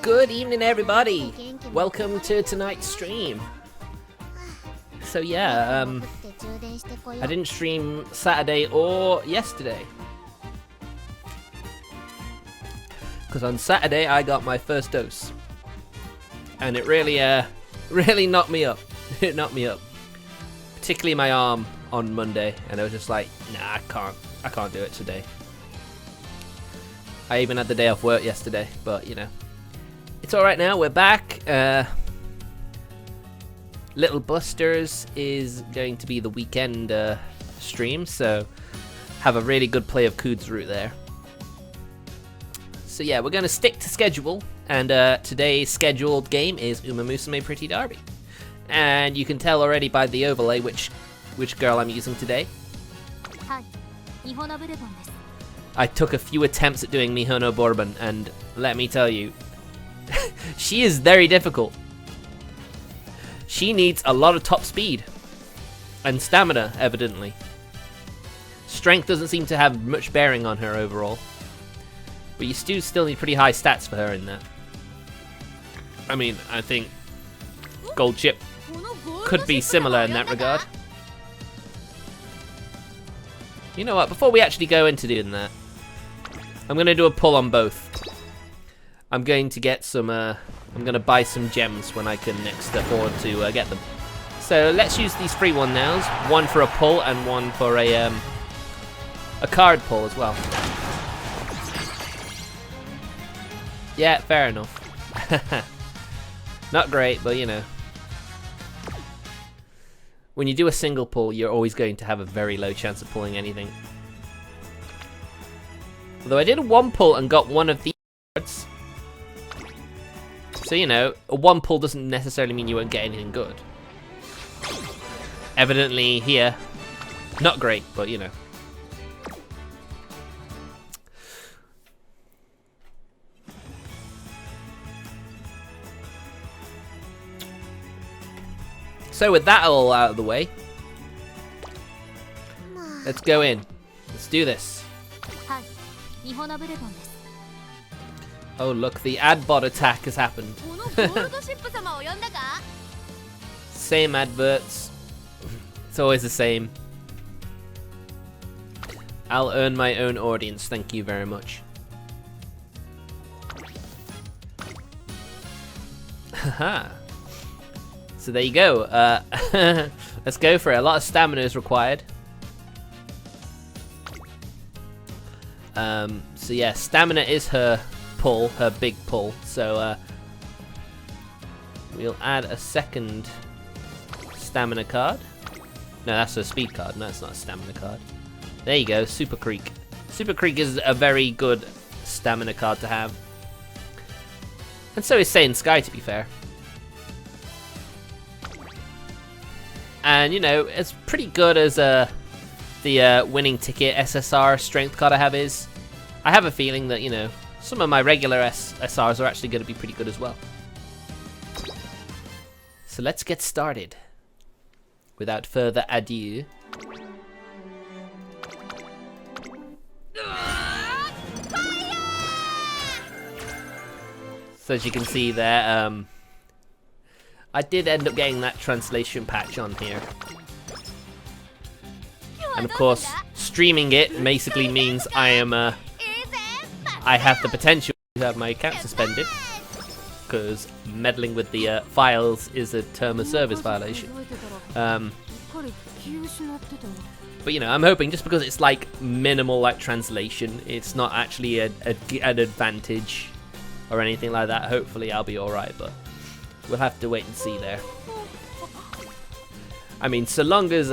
Good evening, everybody. Welcome to tonight's stream. So yeah, I didn't stream Saturday or yesterday because on Saturday I got my first dose, and it really knocked me up. It knocked me up, particularly my arm on Monday, and I was just like, nah, I can't do it today. I even had the day off work yesterday, but you know, it's all right now. We're back. Little Busters is going to be the weekend stream, so have a really good play of Cood's Route there. So yeah, we're going to stick to schedule, and today's scheduled game is Musume Pretty Derby. And you can tell already by the overlay which girl I'm using today. I took a few attempts at doing Mihono Bourbon, and let me tell you, she is very difficult. She needs a lot of top speed and stamina, evidently. Strength doesn't seem to have much bearing on her overall, but you still need pretty high stats for her in that. I mean, I think Gold Chip could be similar in that regard. You know what, before we actually go into doing that, I'm going to do a pull on both. I'm going to get some, I'm going to buy some gems when I can next afford to get them. So let's use these free one nows, one for a pull and one for a card pull as well. Yeah, fair enough. Not great, but you know. When you do a single pull, you're always going to have a very low chance of pulling anything. Although I did a one pull and got one of these cards. So, you know, a one pull doesn't necessarily mean you won't get anything good. Evidently here, not great, but you know. So with that all out of the way, let's go in. Let's do this. Oh look, the ad bot attack has happened. Same adverts. It's always the same. I'll earn my own audience, thank you very much. Haha. So there you go. Let's go for it. A lot of stamina is required. So yeah, stamina is her pull, her big pull. So we'll add a second stamina card. No, that's a speed card. No, it's not a stamina card. There you go, Super Creek. Super Creek is a very good stamina card to have. And so is Saiyan Sky, to be fair. And you know, it's pretty good as the winning ticket SSR strength card I have is. I have a feeling that, you know, some of my regular SRs are actually going to be pretty good as well. So let's get started. Without further ado. So as you can see there, I did end up getting that translation patch on here. And of course, streaming it basically means I have the potential to have my account suspended, because meddling with the files is a term of service violation. But you know, I'm hoping just because it's like minimal like translation, it's not actually an advantage or anything like that. Hopefully I'll be alright, but we'll have to wait and see there. I mean, so long as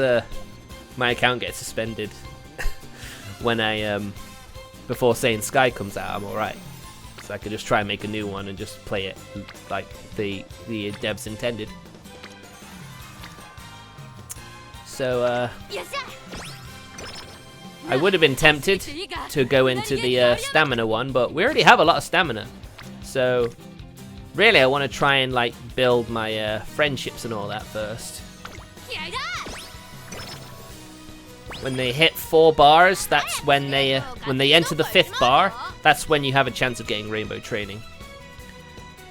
my account gets suspended when I before Saiyan Sky comes out, I'm alright. So I could just try and make a new one and just play it like the devs intended. So I would have been tempted to go into the stamina one, but we already have a lot of stamina. So really I want to try and like build my friendships and all that first. When they hit 4 bars, that's when they enter the 5th bar. That's when you have a chance of getting rainbow training.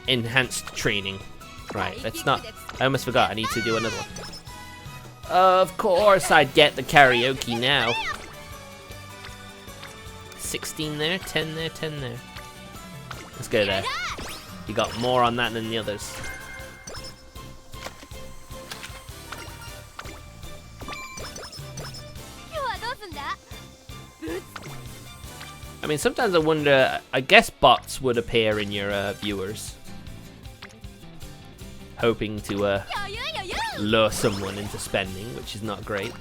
Enhanced training. Right, let's not. I almost forgot. I need to do another one. Of course, I'd get the karaoke now. 16 there, 10 there, 10 there. Let's go there. You got more on that than the others. I mean, sometimes I wonder, I guess bots would appear in your viewers. Hoping to lure someone into spending, which is not great.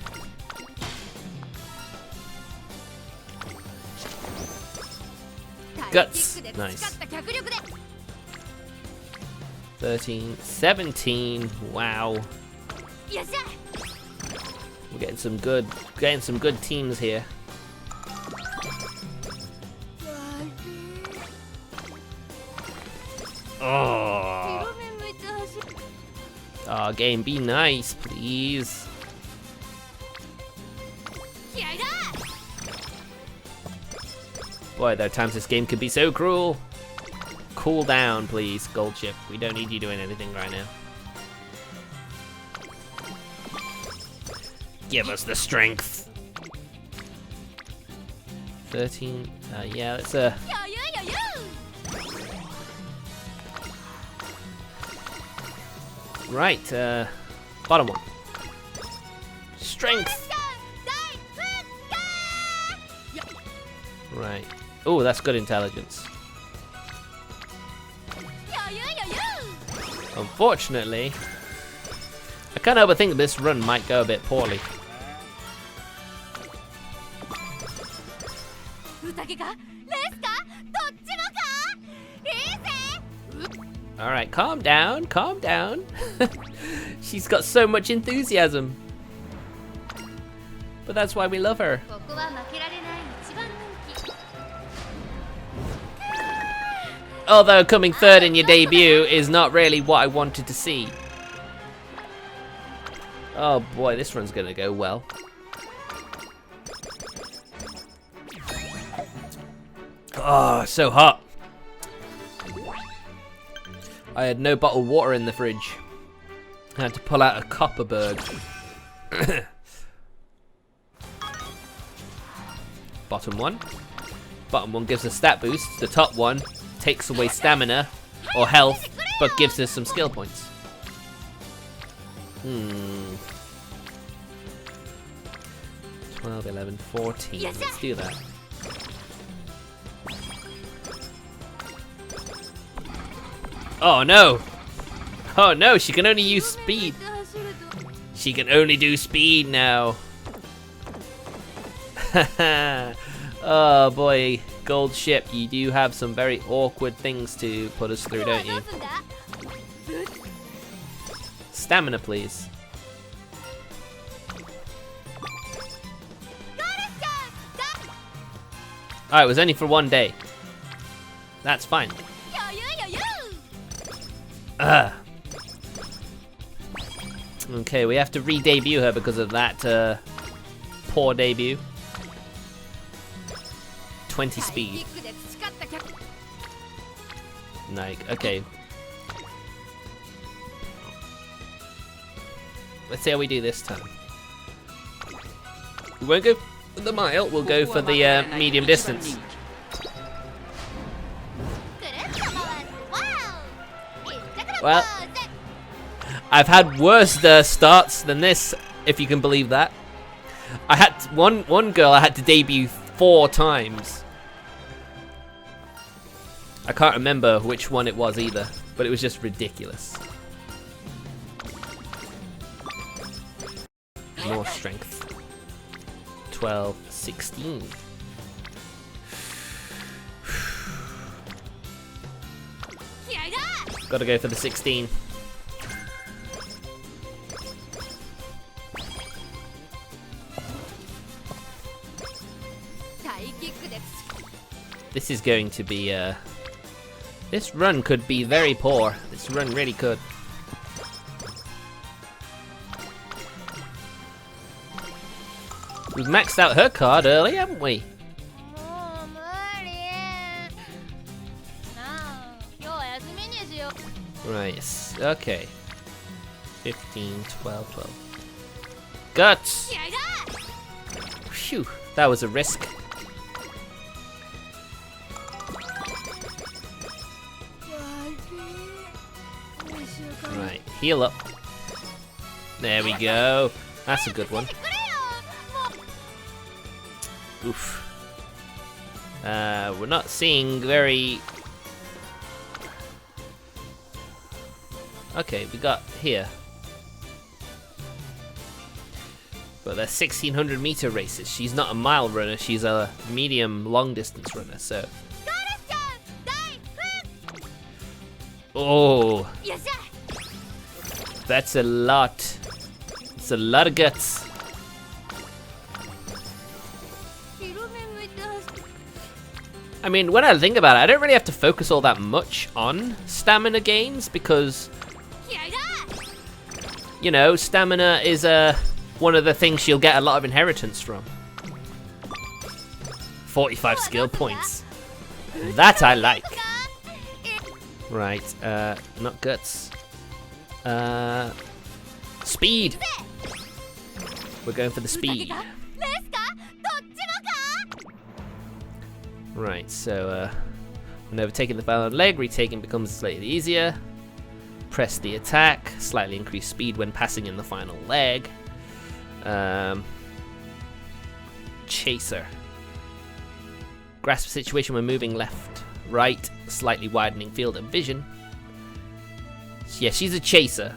Guts. Nice. 13, 17. Wow. We're getting some good teams here. Oh. Oh, game, be nice, please. Boy, there are times this game could be so cruel. Cool down, please, Gold Chip. We don't need you doing anything right now. Give us the strength. 13. Yeah, let's Right, bottom one. Strength. Right. Oh, that's good intelligence. Unfortunately, I can't help but think that this run might go a bit poorly. Alright, calm down, calm down. She's got so much enthusiasm. But that's why we love her. Although coming third in your debut is not really what I wanted to see. Oh boy, this run's gonna go well. Oh, so hot. I had no bottled water in the fridge. I had to pull out a Copperberg. Bottom one. Bottom one gives a stat boost. The top one takes away stamina or health, but gives us some skill points. 12, 11, 14. Let's do that. Oh no! Oh no, she can only use speed. She can only do speed now. Oh boy, Gold Ship, you do have some very awkward things to put us through, don't you? Stamina, please. Alright, it was only for one day. That's fine. Okay, we have to re-debut her because of that poor debut. 20 speed. Like, okay. Let's see how we do this time. We won't go for the mile, we'll go for the medium distance. Well, I've had worse starts than this, if you can believe that. I had one girl I had to debut 4 times. I can't remember which one it was either, but it was just ridiculous. More strength. 12, 16. Gotta go for the 16. This is going to be, this run could be very poor. This run really could. We've maxed out her card early, haven't we? Right, okay. 15, 12, 12. Guts! Phew, that was a risk. Right, heal up. There we go. That's a good one. Oof. We're not seeing very... Okay, we got here. But they're 1600 meter races. She's not a mile runner, she's a medium long distance runner, so. Oh. That's a lot. It's a lot of guts. I mean, when I think about it, I don't really have to focus all that much on stamina gains because, you know, stamina is one of the things she'll get a lot of inheritance from. 45 skill points. That I like. Right, not guts. Speed. We're going for the speed. Right, so when overtaking the final leg, retaking becomes slightly easier. Press the attack, slightly increase speed when passing in the final leg. Chaser. Grasp the situation when moving left, right, slightly widening field of vision. Yeah, she's a chaser.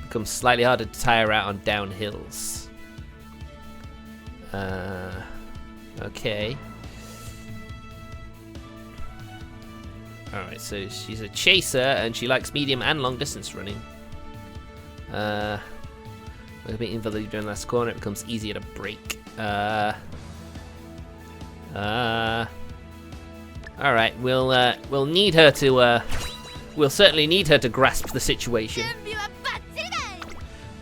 Becomes slightly harder to tire out on downhills. Okay. Alright, so she's a chaser and she likes medium and long distance running. When beating the lead during last corner, it becomes easier to brake. Alright, we'll need her to we'll certainly need her to grasp the situation.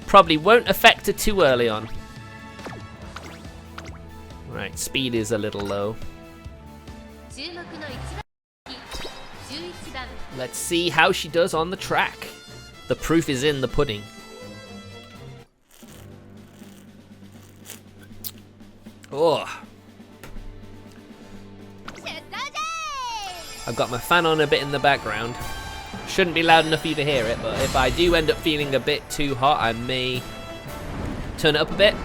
Probably won't affect her too early on. Right, speed is a little low. Let's see how she does on the track. The proof is in the pudding. Oh. I've got my fan on a bit in the background. Shouldn't be loud enough for you to hear it, but if I do end up feeling a bit too hot, I may turn it up a bit.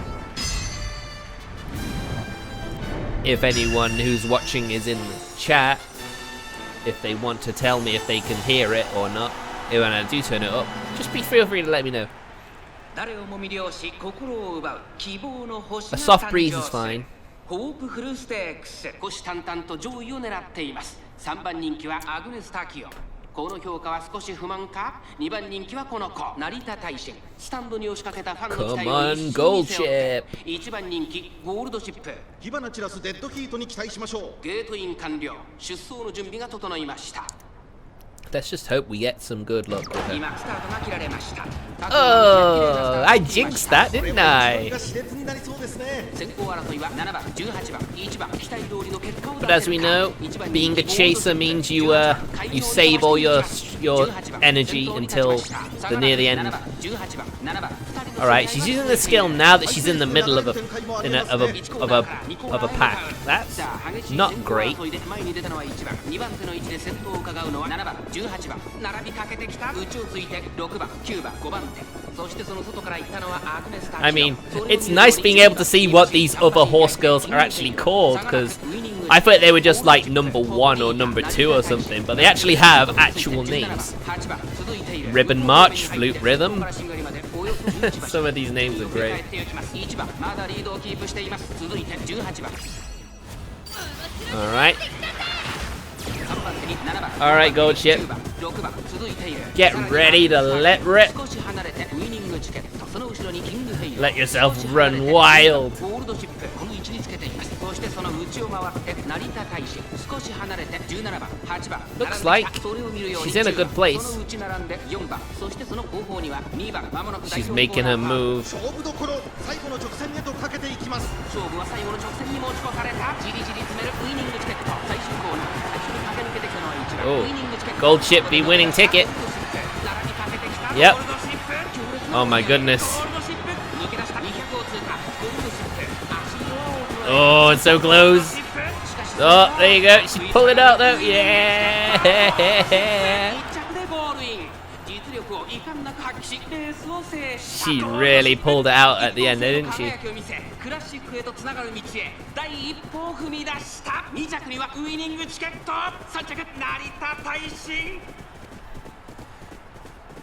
If anyone who's watching is in the chat, if they want to tell me if they can hear it or not, when I do turn it up, just feel free to let me know. A soft breeze is fine. この評価は少し不満か。2番人気はこの子成田大臣。スタンドに押しかけたファンの期待を一身に背負って1番人気ゴールドシップ火花散らすデッドヒートに期待しましょう。ゲートイン完了。出走の準備が整いました。 Let's just hope we get some good luck with her. Oh, I jinxed that, didn't I? But as we know, being a chaser means you save all your energy until near the end. All right, she's using the skill now that she's in the middle of a pack. That's not great. I mean, it's nice being able to see what these other horse girls are actually called, because I thought they were just like number 1 or number 2 or something, but they actually have actual names. Ribbon March, Flute Rhythm. Some of these names are great. Alright. Alright, Gold Ship. Get ready to let rip. Let yourself run wild. Looks like she's in a good place. She's making her move. Oh, gold chip be winning ticket. Yep. Oh my goodness. Oh, it's so close. Oh, there you go. She pulled it out though. Yeah. She really pulled it out at the end, didn't she?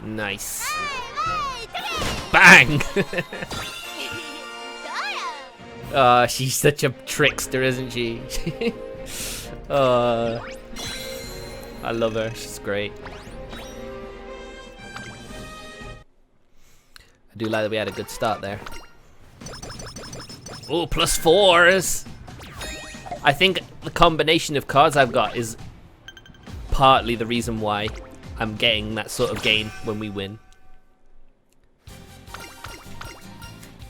Nice. Bang! Oh, she's such a trickster, isn't she? Oh, I love her. She's great. I do like that we had a good start there. Oh, +4s! I think the combination of cards I've got is partly the reason why I'm getting that sort of gain when we win.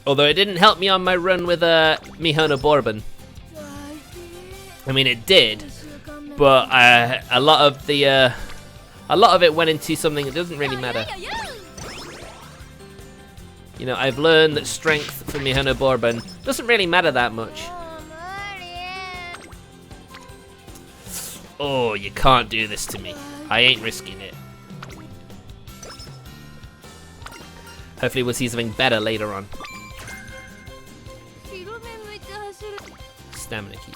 Although it didn't help me on my run with Mihono Bourbon. I mean, it did, but a lot of it went into something that doesn't really matter. You know, I've learned that strength for Mihono Bourbon doesn't really matter that much. Oh, you can't do this to me. I ain't risking it. Hopefully we'll see something better later on. Stamina key.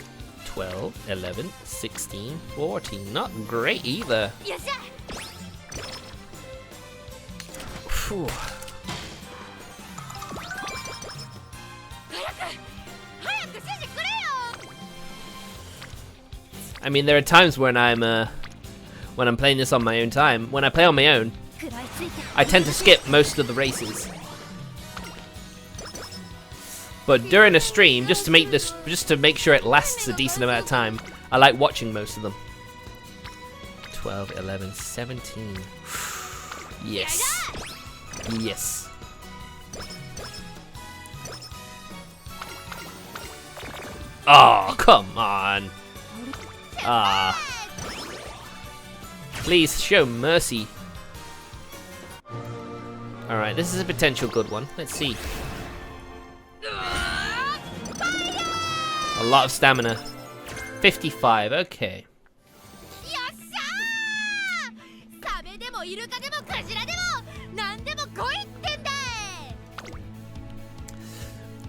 12, 11, 16, 14. Not great either. Whew. I mean, there are times when I'm playing this on my own time. When I play on my own, I tend to skip most of the races. But during a stream, just to make sure it lasts a decent amount of time, I like watching most of them. 12, 11, 17. Yes. Yes. Oh, come on. Ah. Please show mercy. Alright, this is a potential good one. Let's see. A lot of stamina. 55, okay.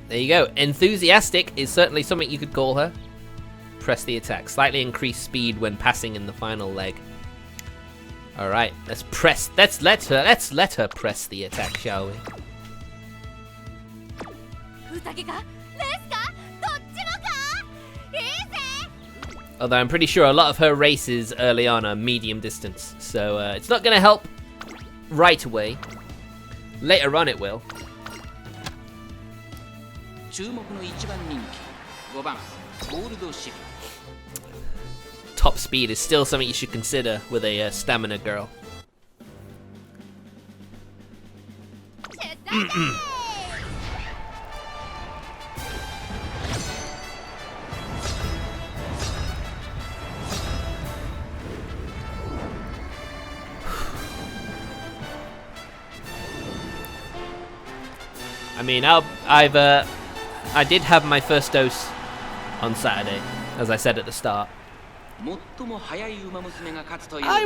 There you go. Enthusiastic is certainly something you could call her. Press the attack. Slightly increased speed when passing in the final leg. Alright, let's let her press the attack, shall we? Although I'm pretty sure a lot of her races early on are medium distance, so it's not going to help right away. Later on it will. Top speed is still something you should consider with a stamina girl. I mean, I did have my first dose on Saturday, as I said at the start. I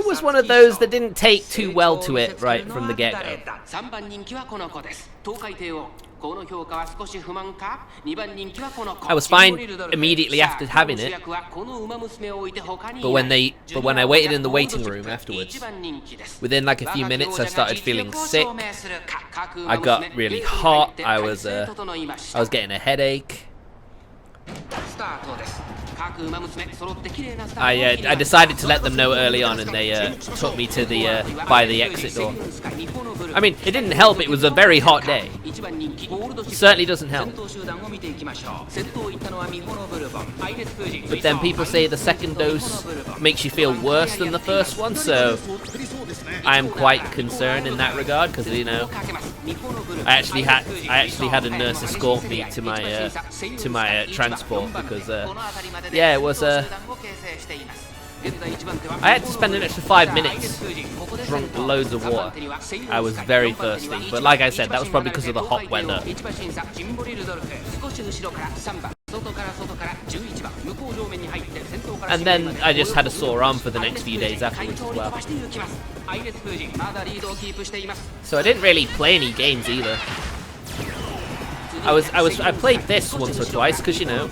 was one of those that didn't take too well to it right from the get-go. I was fine immediately after having it, but when I waited in the waiting room afterwards, within like a few minutes I started feeling sick. I got really hot. I was getting a headache. I decided to let them know early on, and they took me to the by the exit door. I mean, it didn't help. It was a very hot day. Certainly doesn't help. But then people say the second dose makes you feel worse than the first one, so I'm quite concerned in that regard, because you know, I actually had a nurse escort me to my transport, because yeah, it was I had to spend an extra 5 minutes, drunk loads of water. I was very thirsty, but like I said, that was probably because of the hot weather. And then I just had a sore arm for the next few days afterwards as well. So I didn't really play any games either. I played this once or twice because, you know,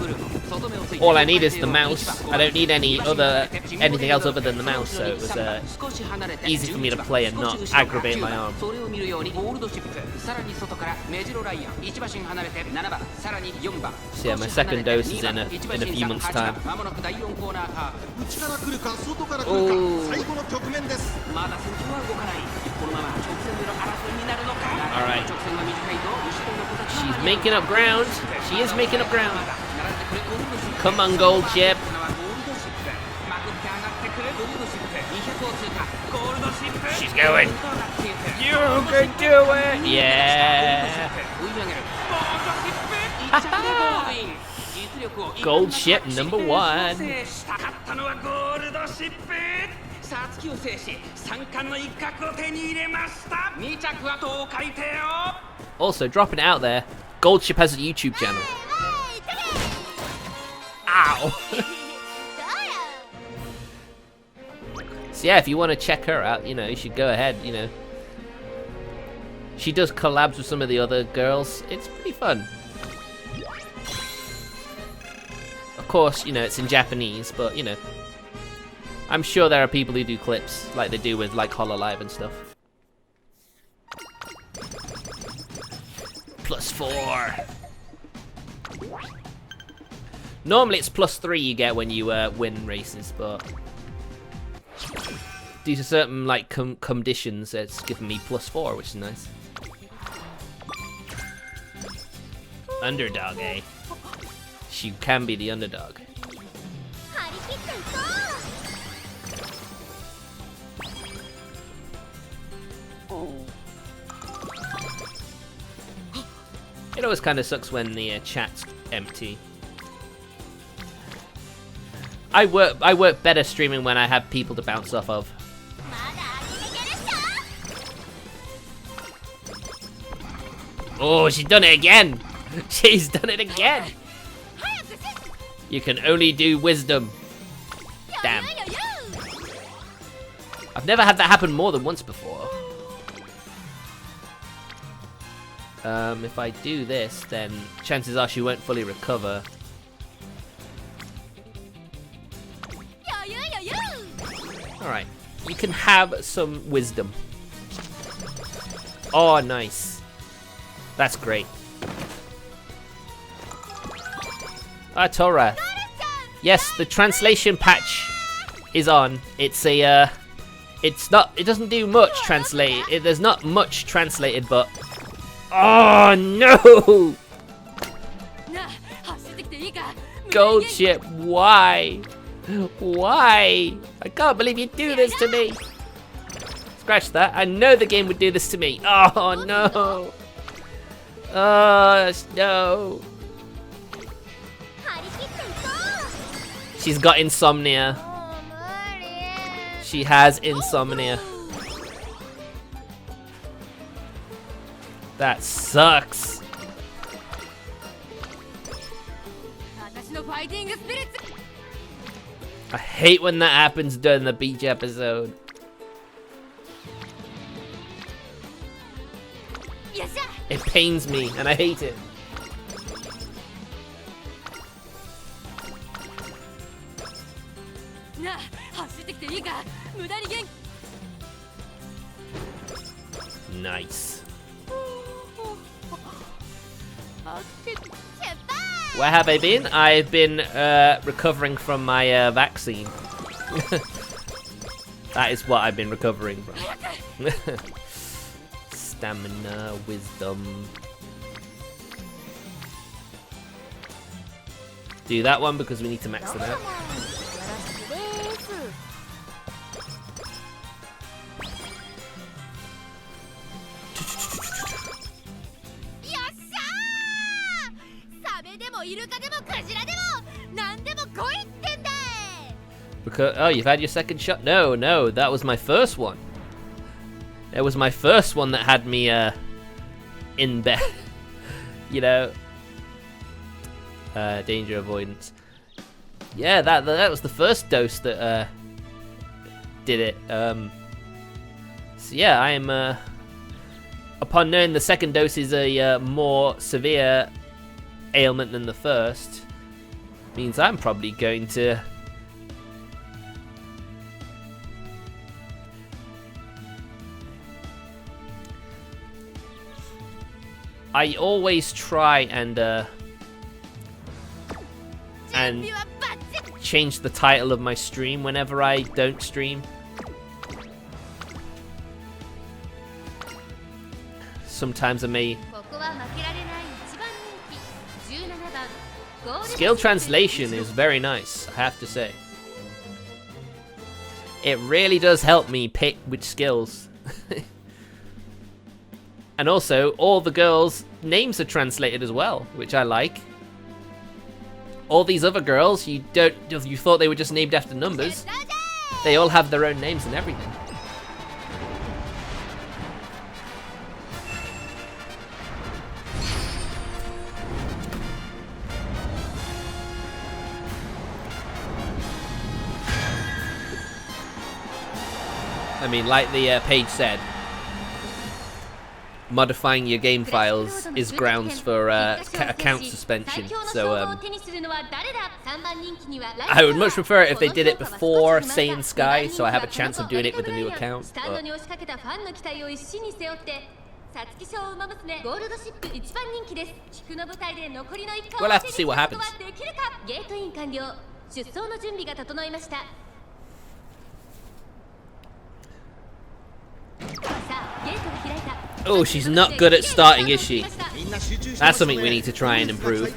all I need is the mouse. I don't need anything else other than the mouse, so it was easy for me to play and not aggravate my arm. So yeah, my second dose is in a few months' time. Alright. She's making up ground. She is making up ground. Come on, gold chip. She's going. You can do it. Yeah. Gold ship number 1. Also, dropping it out there, Gold Ship has a YouTube channel. Ow! So yeah, if you want to check her out, you know, you should go ahead, you know. She does collabs with some of the other girls. It's pretty fun. Of course, you know, it's in Japanese, but, you know, I'm sure there are people who do clips like they do with, like, HoloLive and stuff. +4. Normally it's +3 you get when you win races, but due to certain like conditions, it's given me +4, which is nice. Underdog, eh? She can be the underdog. It always kind of sucks when the chat's empty. I work better streaming when I have people to bounce off of. Oh, she's done it again! She's done it again! You can only do wisdom. Damn. I've never had that happen more than once before. If I do this, then chances are she won't fully recover. Alright, you can have some wisdom. Oh, nice. That's great. Tora. Yes, the translation patch is on. It's a, it doesn't do much translate. There's not much translated, but oh no! Gold chip, why? Why? I can't believe you do this to me. Scratch that. I know the game would do this to me. Oh no. No. She's got insomnia. She has insomnia. That sucks. I hate when that happens during the beach episode. It pains me, and I hate it. Nice. Where have I been? I've been recovering from my vaccine. That is what I've been recovering from. Stamina, wisdom. Do that one because we need to max them out. Because, oh, you've had your second shot? No, no, that was my first one. It was my first one that had me in bed. You know, danger avoidance. Yeah, that was the first dose that did it. So yeah, I am. Upon knowing the second dose is a more severe ailment than the first, means I'm probably going to. I always try and change the title of my stream whenever I don't stream. Sometimes I may. Skill translation is very nice, I have to say. It really does help me pick which skills. And also, all the girls' names are translated as well, which I like. All these other girls, you thought they were just named after numbers. They all have their own names and everything. I mean, like the page said, modifying your game files is grounds for account suspension. So I would much prefer it if they did it before Saiyan Sky, so I have a chance of doing it with a new account. But we'll have to see what happens. Oh, she's not good at starting, is she? That's something we need to try and improve.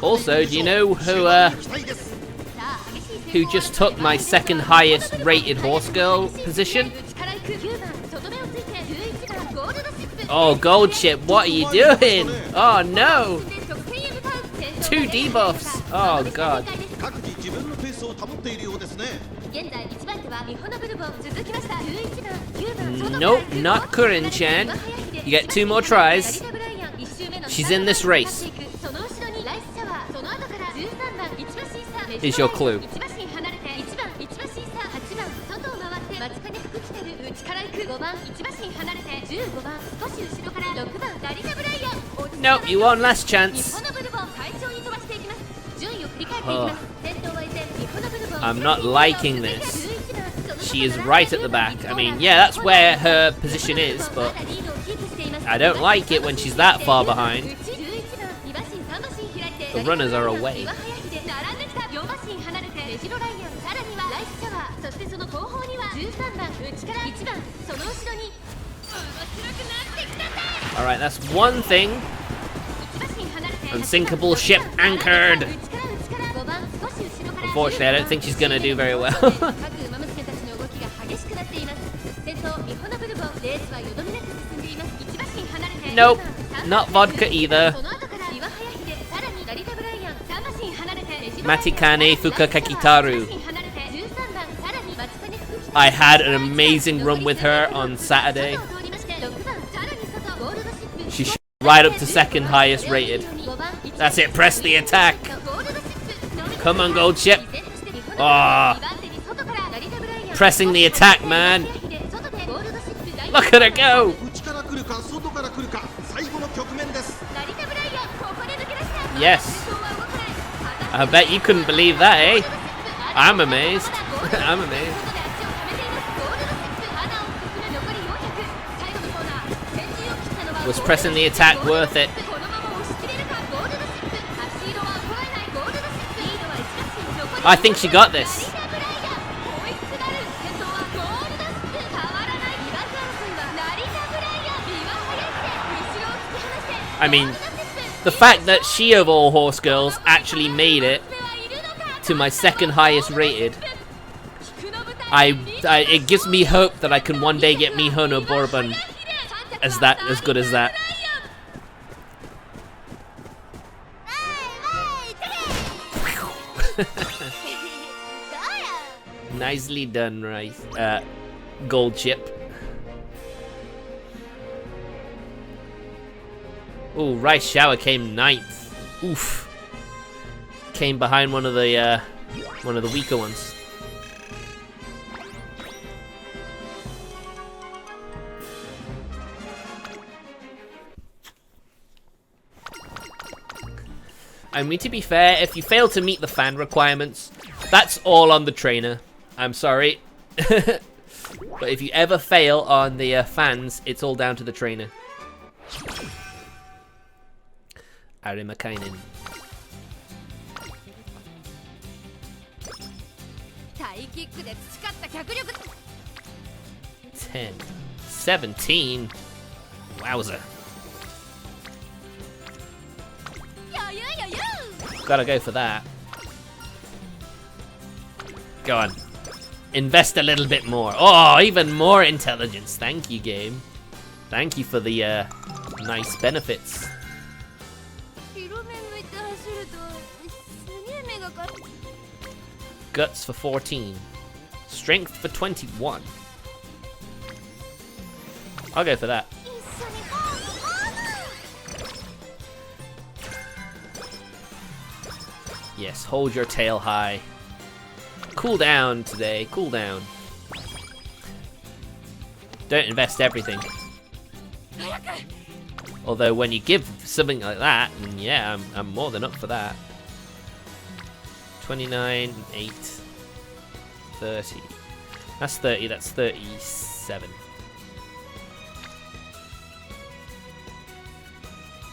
Also, do you know who just took my second highest rated horse girl position? Oh, Gold Chip, what are you doing? Oh no! 2 debuffs! Oh god. Nope, not Kurin-chan. You get 2 more tries. She's in this race. Is your clue. Nope, you won last chance. Oh. I'm not liking this. She is right at the back. I mean, yeah, that's where her position is, but I don't like it when she's that far behind. The runners are away. Alright, that's one thing. Unsinkable ship anchored. Unfortunately, I don't think she's gonna do very well. Nope, not vodka either. Matikane Fuka Kakitaru. I had an amazing run with her on Saturday. She shot right up to second highest rated. That's it, press the attack. Come on, Gold Chip. Oh, pressing the attack, man. Look at her go. Yes. I bet you couldn't believe that, eh? I'm amazed. I'm amazed. Was pressing the attack worth it? I think she got this. I mean, the fact that she of all horse girls actually made it to my second highest rated, it gives me hope that I can one day get Mihono Bourbon as good as that. Nicely done, Rice. Gold chip. Ooh, Rice Shower came 9th. Oof. Came behind one of the weaker ones. I mean, to be fair, if you fail to meet the fan requirements, that's all on the trainer. I'm sorry. But if you ever fail on the fans, it's all down to the trainer. Arimakainen. 10. 17. Wowza. Gotta go for that. Go on. Invest a little bit more. Oh, even more intelligence. Thank you, game. Thank you for the nice benefits. Guts for 14. Strength for 21. I'll go for that. Yes, hold your tail high. Cool down today, cool down. Don't invest everything. Although when you give something like that, yeah, I'm more than up for that. 29, 8, 30. That's 30, that's 37.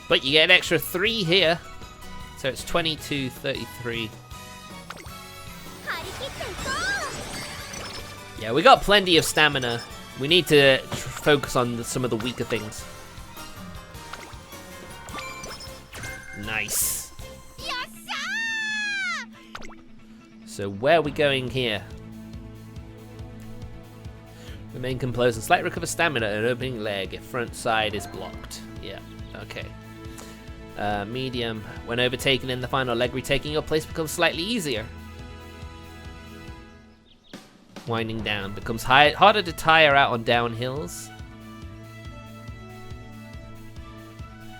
But you get an extra 3 here. So it's 22, 33. Yeah, we got plenty of stamina. We need to focus on some of the weaker things. Nice. So where are we going here? Remain composed and slightly recover stamina and opening leg if front side is blocked. Yeah, okay. Medium. When overtaken in the final leg, retaking your place becomes slightly easier. Winding down. Becomes harder to tire out on downhills.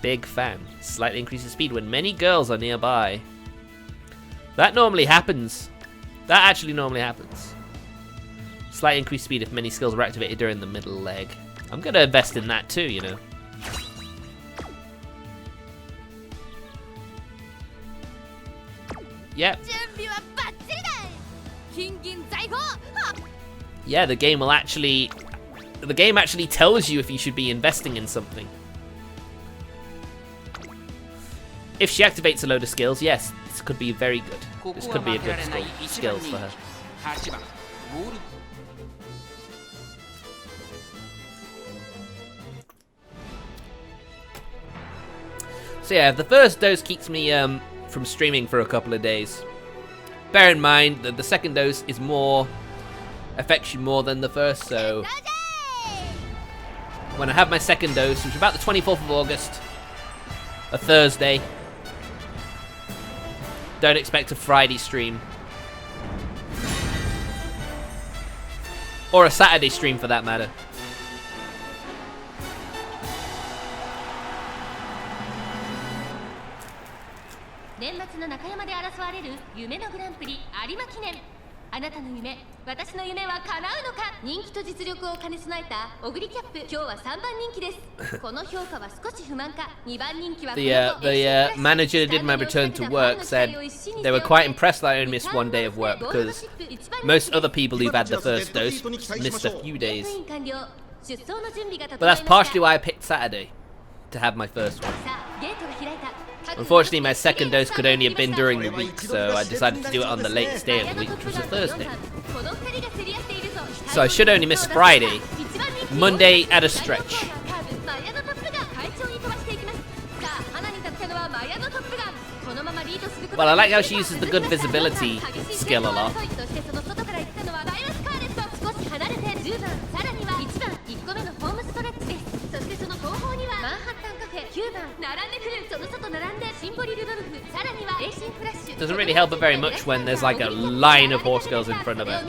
Big fan. Slightly increases speed when many girls are nearby. That normally happens. That actually normally happens. Slightly increased speed if many skills are activated during the middle leg. I'm gonna invest in that too, you know. Yep. Yeah, the game actually tells you if you should be investing in something. If she activates a load of skills, yes, this could be very good. This could be a good skill for her. So yeah, the first dose keeps me from streaming for a couple of days. Bear in mind that the second dose is affects you more than the first, so when I have my second dose, which is about the 24th of August, a Thursday, don't expect a Friday stream. Or a Saturday stream for that matter. The manager that did my return to work said they were quite impressed that I only missed one day of work because most other people who've had the first dose missed a few days. But that's partially why I picked Saturday. to have my first one. Unfortunately, my second dose could only have been during the week, so I decided to do it on the latest day of the week, which was a Thursday. So I should only miss Friday. Monday at a stretch. Well, I like how she uses the good visibility skill a lot. Doesn't really help it very much when there's like a line of horse girls in front of her.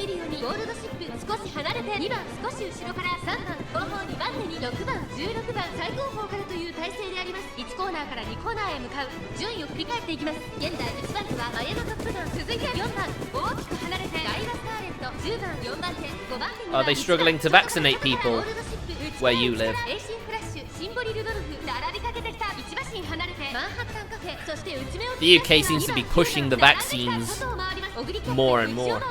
Are they struggling to vaccinate people where you live? The UK seems to be pushing the vaccines more and more.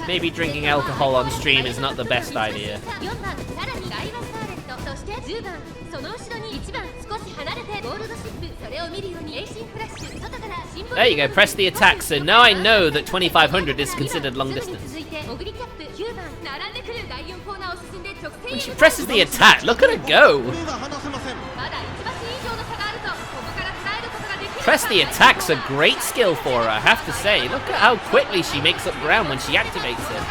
Maybe drinking alcohol on stream is not the best idea. There you go, press the attack. So now I know that 2500 is considered long distance. When she presses the attack, look at her go! Press the attack's a great skill for her, I have to say. Look at how quickly she makes up ground when she activates it.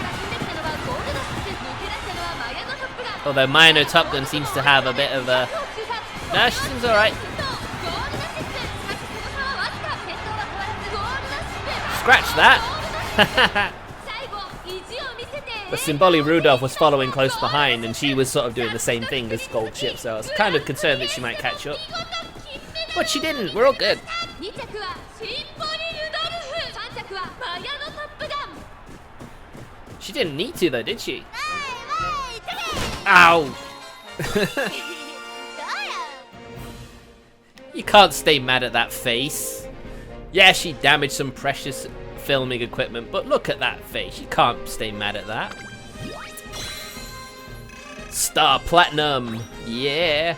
Although Maya no Top Gun seems to have a bit of a... No, she seems alright. Scratch that! But Symboli Rudolph was following close behind, and she was sort of doing the same thing as Gold Chip, so I was kind of concerned that she might catch up. But she didn't, we're all good. She didn't need to though, did she? Ow! You can't stay mad at that face. Yeah, she damaged some precious filming equipment, but look at that face. You can't stay mad at that. Star Platinum! Yeah!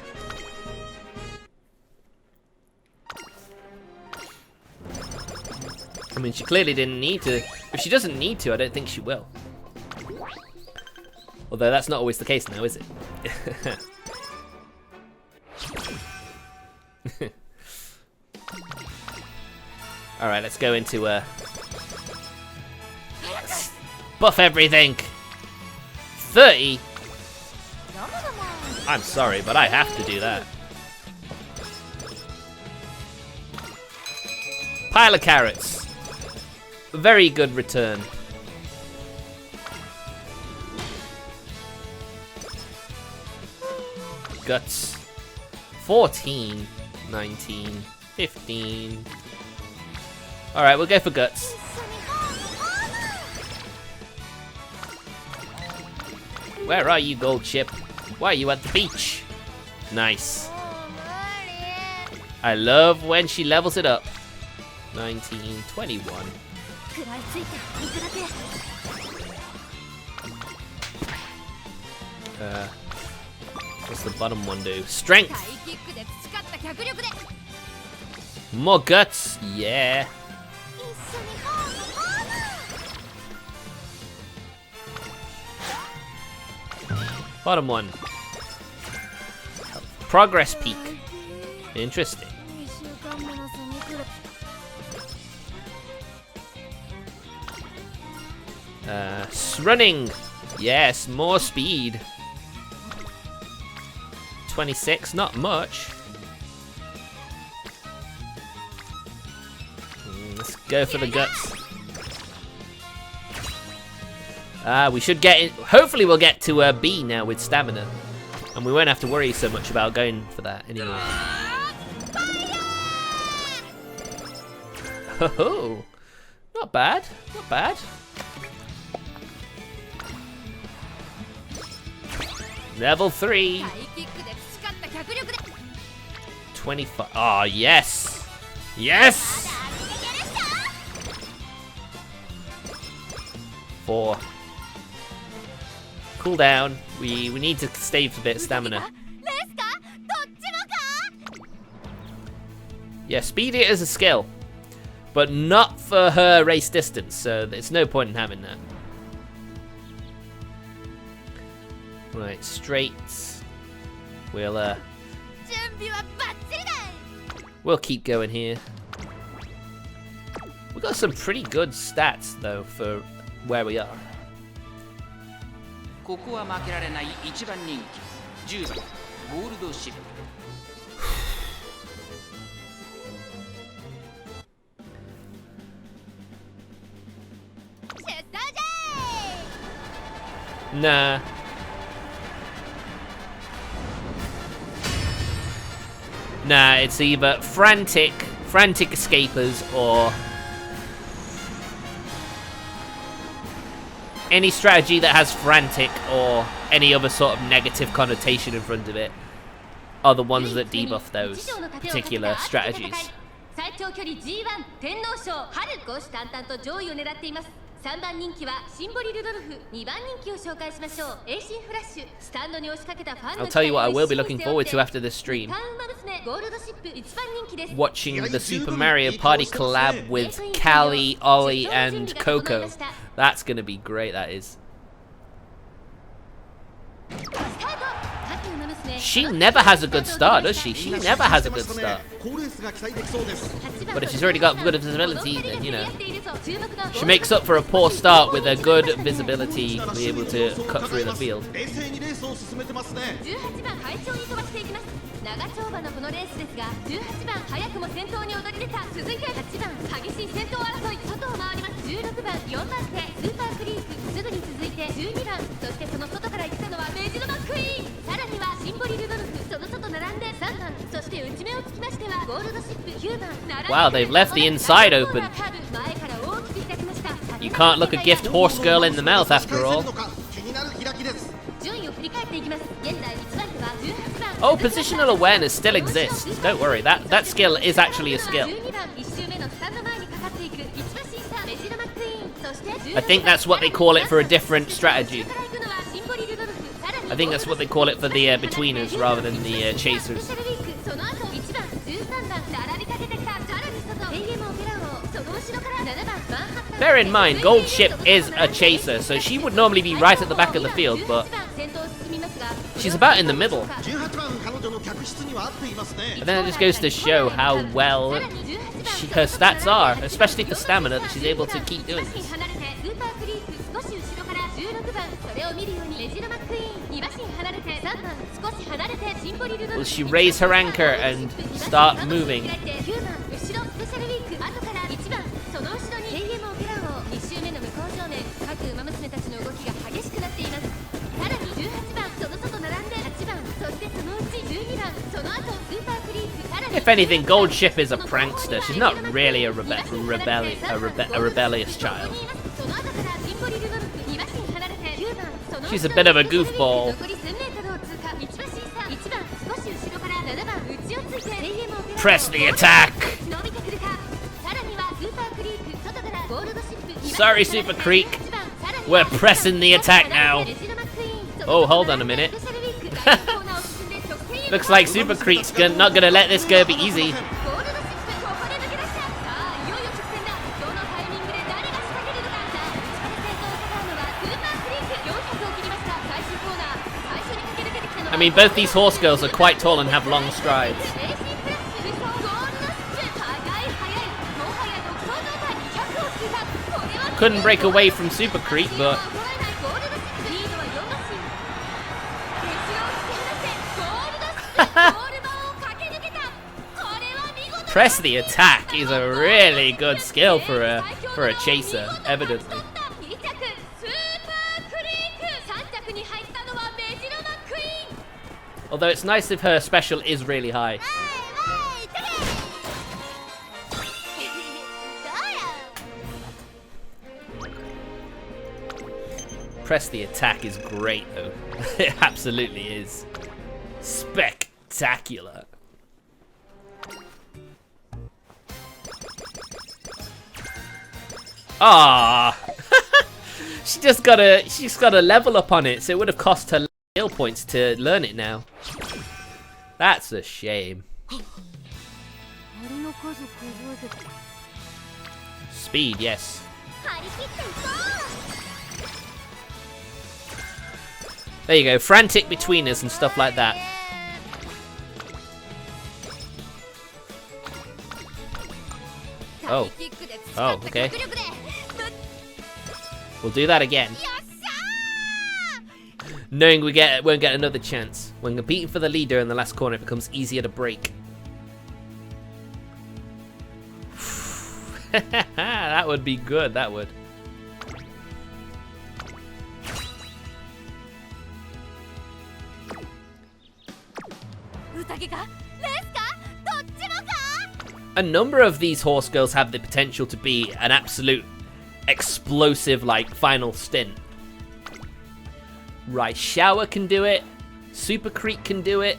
I mean, she clearly didn't need to. If she doesn't need to, I don't think she will. Although that's not always the case now, is it? Alright, let's go into buff everything! 30? I'm sorry, but I have to do that. Pile of carrots. Very good return. Guts. 14, 19, 15. Alright, we'll go for guts. Where are you, Gold Chip? Why are you at the beach? Nice. I love when she levels it up. 19, 21. What's the bottom one do? Strength! More guts! Yeah! Bottom one. Progress peak. Interesting. Running. Yes, more speed. 26, not much. Let's go for the guts. We should get in. Hopefully we'll get to B now with stamina. And we won't have to worry so much about going for that anymore. Oh, not bad, not bad. Level 3. 25. Oh, yes! Yes! 4. Cool down. We need to save a bit of stamina. Yeah, speed it is a skill, but not for her race distance, so there's no point in having that. Right, straight. We'll keep going here. We've got some pretty good stats though for where we are. ここは負けられない1番人気10番ゴールドシップ Nah. Nah, it's either frantic escapers or any strategy that has frantic or any other sort of negative connotation in front of it are the ones that debuff those particular strategies. 3番人気はシンボリルドルフ、2番人気を紹介しましょう。エイシンフラッシュ、スタンドに押しかけたファンの I'll tell you what I will be looking forward to after this stream. ゴールドシップ1番人気です。 Watching the Super Mario Party collab with Callie, Ollie, and Coco. That's gonna be great, that is. She never has a good start, does she? She never has a good start. But if she's already got good visibility, then, you know, she makes up for a poor start with a good visibility to be able to cut through the field. 長丁場のこのレースですが、18番早くも先頭に躍り出た。続いて8番激しい先頭争い、外を回ります。16番4番手スーパークリーク、すぐに続いて12番、そしてその外から行ったのはメジロマックイーン。さらにはシンボリルドルフ、その外並んで3番、そして内目をつきましてはゴールドシップ9番。Wow, they've left the inside open. You can't look a gift horse girl in the mouth after all. Oh, positional awareness still exists. Don't worry, that skill is actually a skill. I think that's what they call it for a different strategy. I think that's what they call it for the betweeners rather than the chasers. Bear in mind, Gold Ship is a chaser, so she would normally be right at the back of the field, but she's about in the middle. And then it just goes to show how well her stats are, especially for stamina, that she's able to keep doing this. Will she raise her anchor and start moving? If anything, Gold Ship is a prankster. She's not really a rebellious child. She's a bit of a goofball. Press the attack! Sorry, Super Creek. We're pressing the attack now. Oh, hold on a minute. Looks like Super Creek's not gonna let this go be easy. I mean, both these horse girls are quite tall and have long strides. Couldn't break away from Super Creek, but press the attack is a really good skill for a chaser, evidently. Although it's nice if her special is really high. Press the attack is great though. It absolutely is. Spectacular. Ah, she just gotta level up on it, so it would have cost her skill points to learn it now. That's a shame. Speed, yes. There you go, frantic betweeners and stuff like that. Oh. Oh, okay. We'll do that again. Knowing we won't get another chance. When competing for the leader in the last corner, it becomes easier to break. That would be good, that would. A number of these horse girls have the potential to be an absolute explosive, like, final stint. Right, Shower can do it. Super Creek can do it.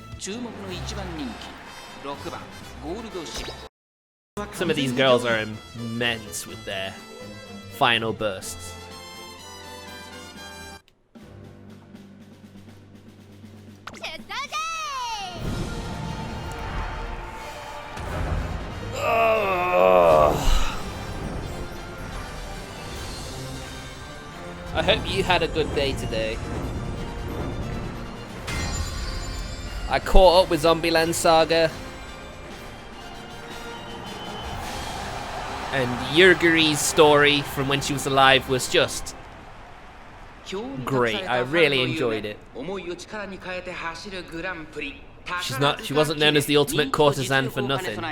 Some of these girls are immense with their final bursts. I hope you had a good day today. I caught up with Zombieland Saga. And Yurgiri's story from when she was alive was just great. I really enjoyed it. She wasn't known as the ultimate courtesan for nothing.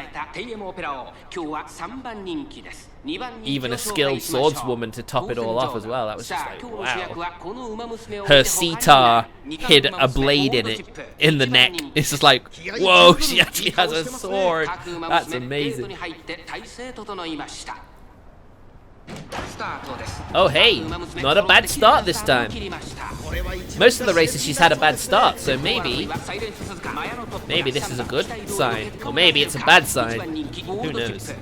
Even a skilled swordswoman to top it all off as well. That was just like, wow. Her sitar hid a blade in the neck. It's just like, whoa, she actually has a sword. That's amazing. Oh hey, not a bad start this time. Most of the races she's had a bad start, so maybe this is a good sign. Or maybe it's a bad sign. Who knows?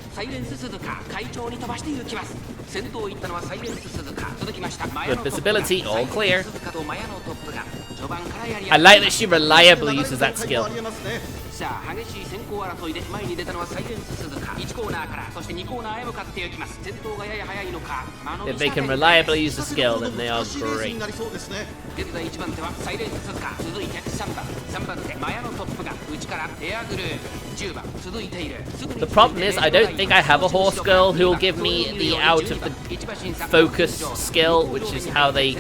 Good visibility, all clear. I like that she reliably uses that skill. If they can reliably use the skill, then they are great. The problem is, I don't think I have a horse girl who will give me the out of the focus skill, which is how they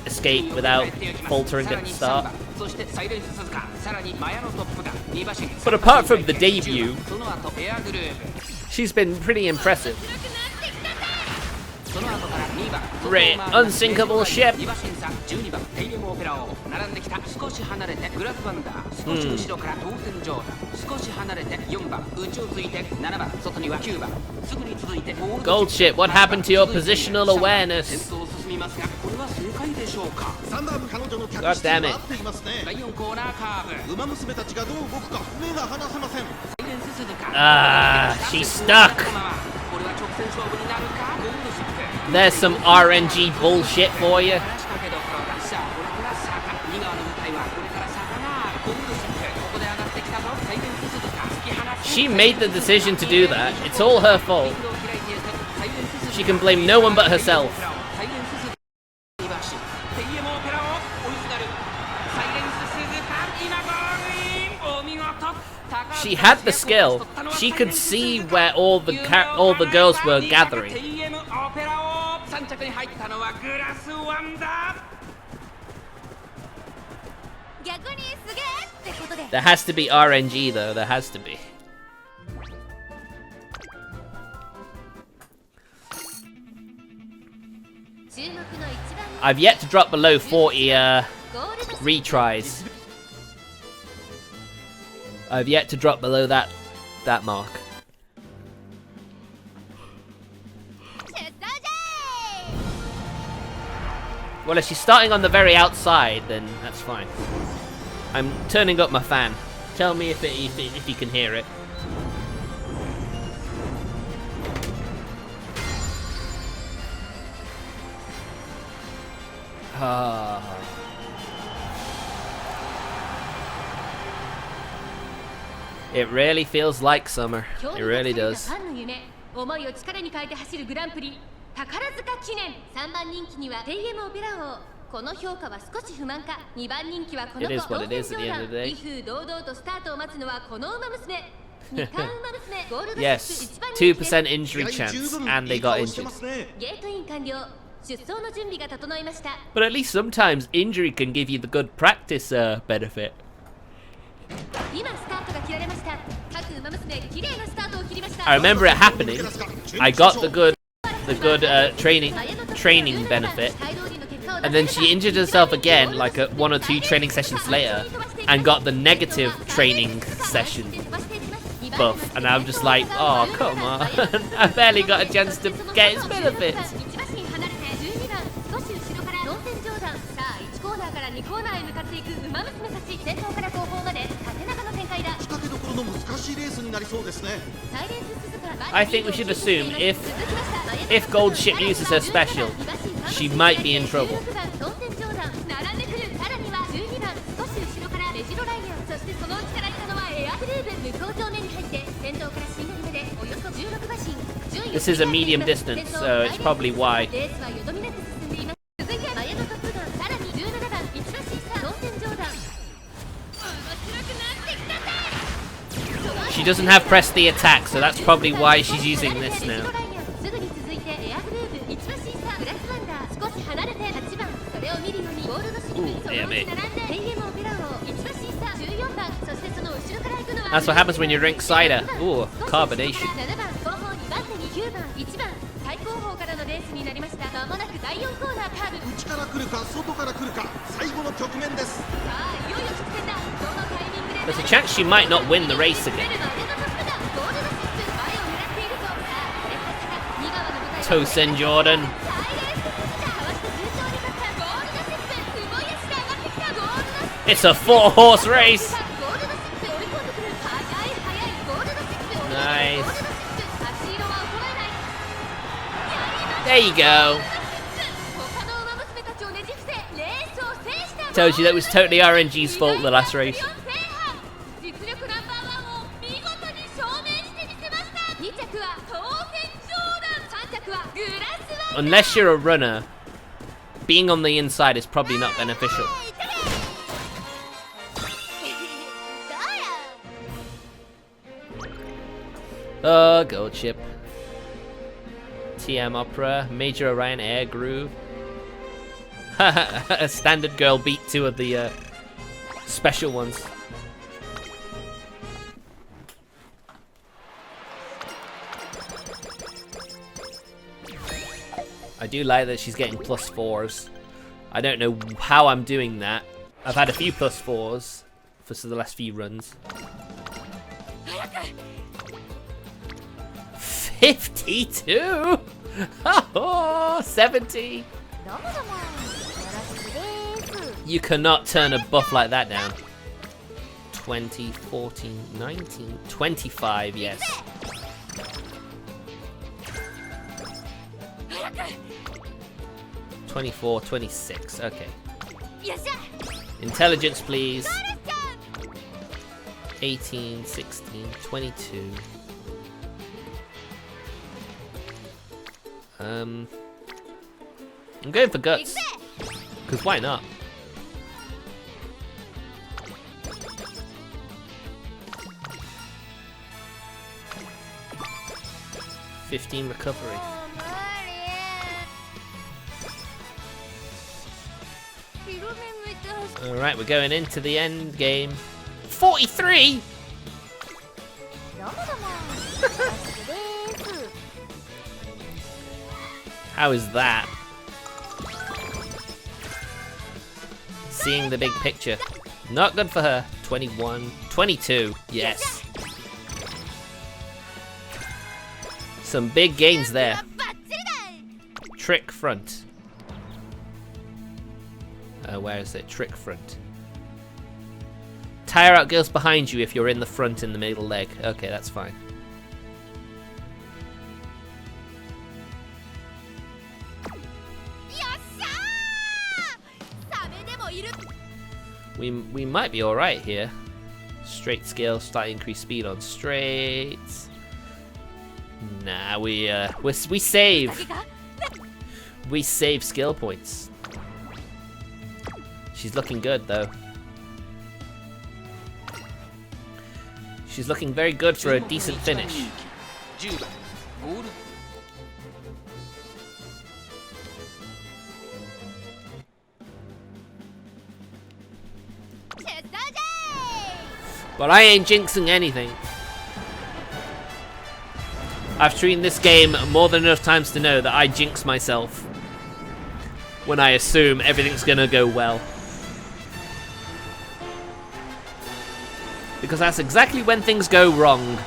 escape without faltering at the start. But apart from the debut, she's been pretty impressive. Great, unsinkable ship. Gold ship, what happened to your positional awareness? God damn it. Ah, she's stuck. There's some RNG bullshit for you. She made the decision to do that. It's all her fault. She can blame no one but herself. She had the skill. She could see where all the girls were gathering. There has to be RNG though, there has to be. I've yet to drop below 40 retries. I've yet to drop below that mark. Well, if she's starting on the very outside, then that's fine. I'm turning up my fan. Tell me if you can hear it. It really feels like summer. It really does. 思いを力に変えて走るグランプリ宝塚記念3番人気にはテイエムオペラ王この評価は少し不満か2番人気はこの子 It is what it is at the end of the day. 威風堂々とスタートを待つのはこの馬娘2冠馬娘ゴールド Yes, 2% injury chance, and they got injured. ゲートイン完了出走の準備が整いました But at least sometimes injury can give you the good practice benefit. 今スタートが切られました各馬娘綺麗なスタートを切りました I remember it happening. I got the good training benefit, and then she injured herself again, like 1 or 2 training sessions later, and got the negative training session buff. And I'm just like, oh come on, I barely got a chance to get his benefits. の難しいレースになりそうですね。 I think we should assume if Gold Ship uses her special, she might be in trouble. This is a medium distance, so it's probably wide. She doesn't have press the attack, so that's probably why she's using this now. Ooh, damn it. That's what happens when you drink cider. Ooh, carbonation. There's a chance she might not win the race again. Tosin Jordan. It's a 4-horse race. Nice. There you go. Told you that was totally RNG's fault the last race. Unless you're a runner, being on the inside is probably not beneficial. Gold Ship. TM Opera, Major Orion Air Groove. A standard girl beat 2 of the special ones. I do like that she's getting +4s. I don't know how I'm doing that. I've had a few +4s for the last few runs. 52? Oh, 70. You cannot turn a buff like that down. 20, 14, 19, 25, yes. $24, $26, okay. Intelligence, please. 18, 16, 22. I'm going for guts. Because why not? $15 recovery. Alright, we're going into the end game. 43? How is that? Seeing the big picture. Not good for her. 21, 22, yes. Some big gains there. Trick front. Where is it? Trick front. Tire out goes behind you if you're in the front in the middle leg. Okay, that's fine. We might be alright here. Straight skill, slightly increased speed on straights. Nah, we save. We save skill points. She's looking good though. She's looking very good for a decent finish. But I ain't jinxing anything. I've seen this game more than enough times to know that I jinx myself when I assume everything's gonna go well. Because that's exactly when things go wrong.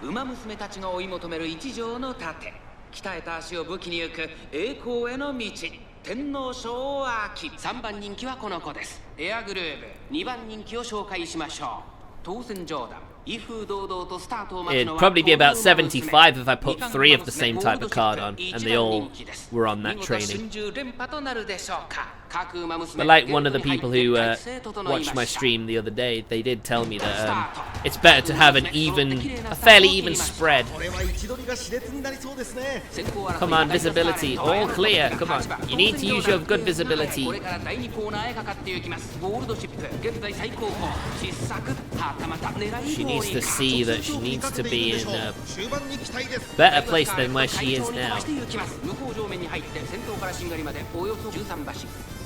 馬娘たちが追い求める一条の盾、鍛えた足を武器に行く栄光への道、天皇賞秋。3番人気はこの子です。エアグルーブ。2番人気を紹介しましょう。当選上段。It'd probably be about 75 if I put 3 of the same type of card on, and they all were on that training. But like one of the people who watched my stream the other day, they did tell me that it's better to have a fairly even spread. Come on, visibility, all clear, come on. You need to use your good visibility. She needs to see that she needs to be in a better place than where she is now.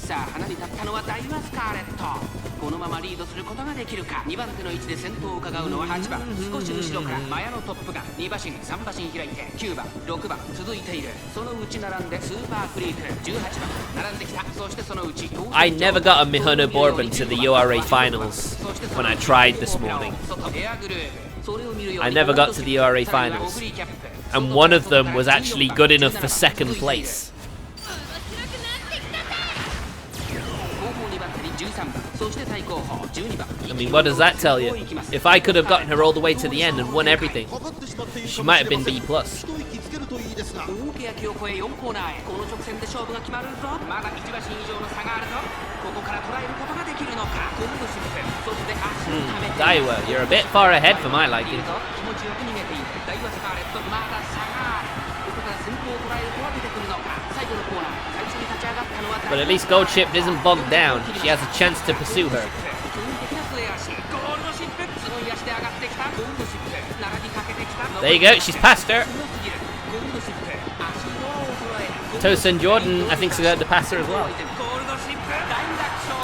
さあ離れ立ったのはダイワスカーレット。このままリードすることができるか。2番手の位置で先頭を伺うのは8番。少し後ろからマヤのトップが2馬身3馬身開いて9番6番続いている。そのうち並んでスーパーフリーク18番並んできた。そしてそのうち I never got a Mihono Bourbon to the URA finals when I tried this morning. I never got to the URA finals, and one of them was actually good enough for second place. I mean, what does that tell you? If I could have gotten her all the way to the end and won everything, she might have been B+. Daiwa, you're a bit far ahead for my liking. But at least Gold Ship isn't bogged down. She has a chance to pursue her. There you go, she's past her. Tosin Jordan, I think, is going to pass her as well.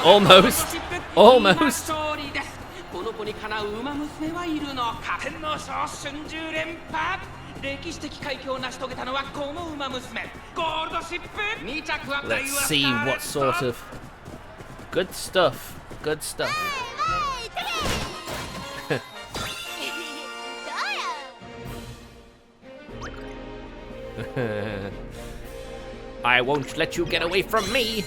Almost. Almost. Let's see what sort of good stuff. Good stuff. I won't let you get away from me.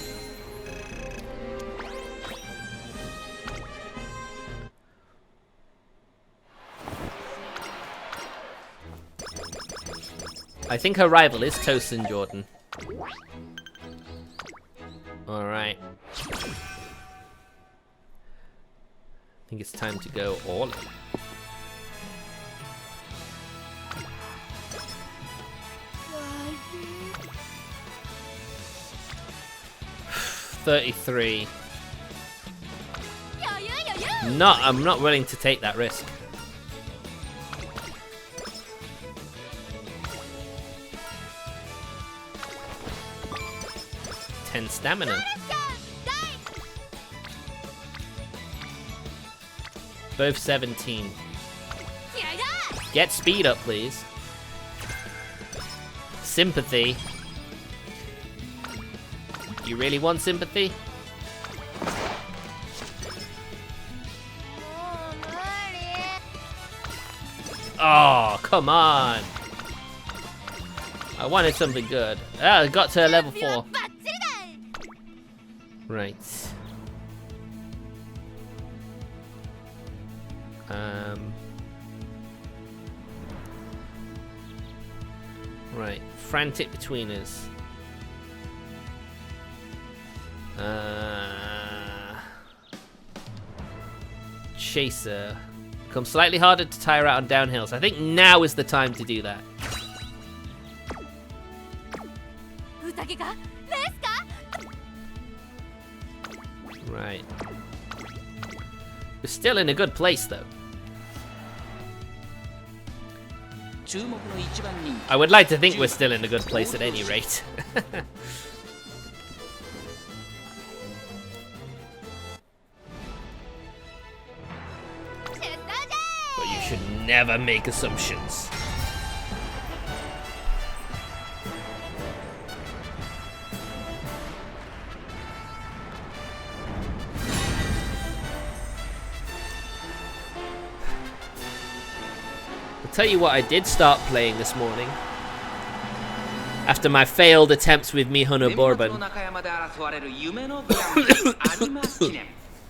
I think her rival is Tosin Jordan. Alright. I think it's time to go all in. $33. I'm not willing to take that risk. 10 stamina. Both 17. Get speed up, please. Sympathy. You really want sympathy? Oh, come on. I wanted something good. Ah, I got to level 4. Right. Right. Frantic between us. Chaser. Becomes slightly harder to tire out on downhills. I think now is the time to do that. Right. We're still in a good place, though. I would like to think we're still in a good place at any rate. But you should never make assumptions. I'll tell you what I did start playing this morning. After my failed attempts with Mihono Bourbon.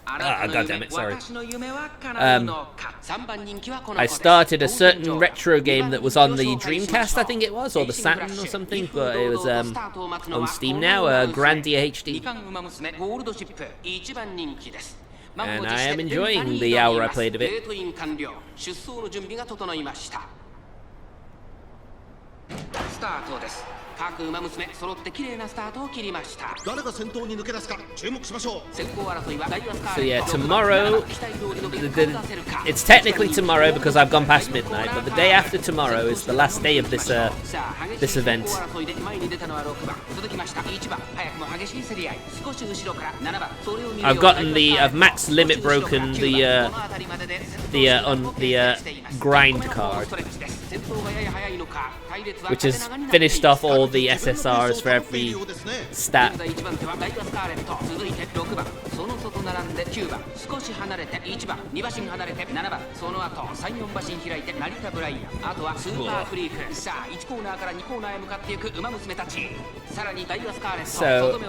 Ah, goddammit, sorry. I started a certain retro game that was on the Dreamcast, I think it was, or the Saturn or something, but it was on Steam now, Grandia HD. And I am enjoying the hour I played of it. So yeah, tomorrow, it's technically tomorrow because I've gone past midnight, but the day after tomorrow is the last day of this this event. I've max limit broken the grind card, which has finished off all the SSRs for every stat. So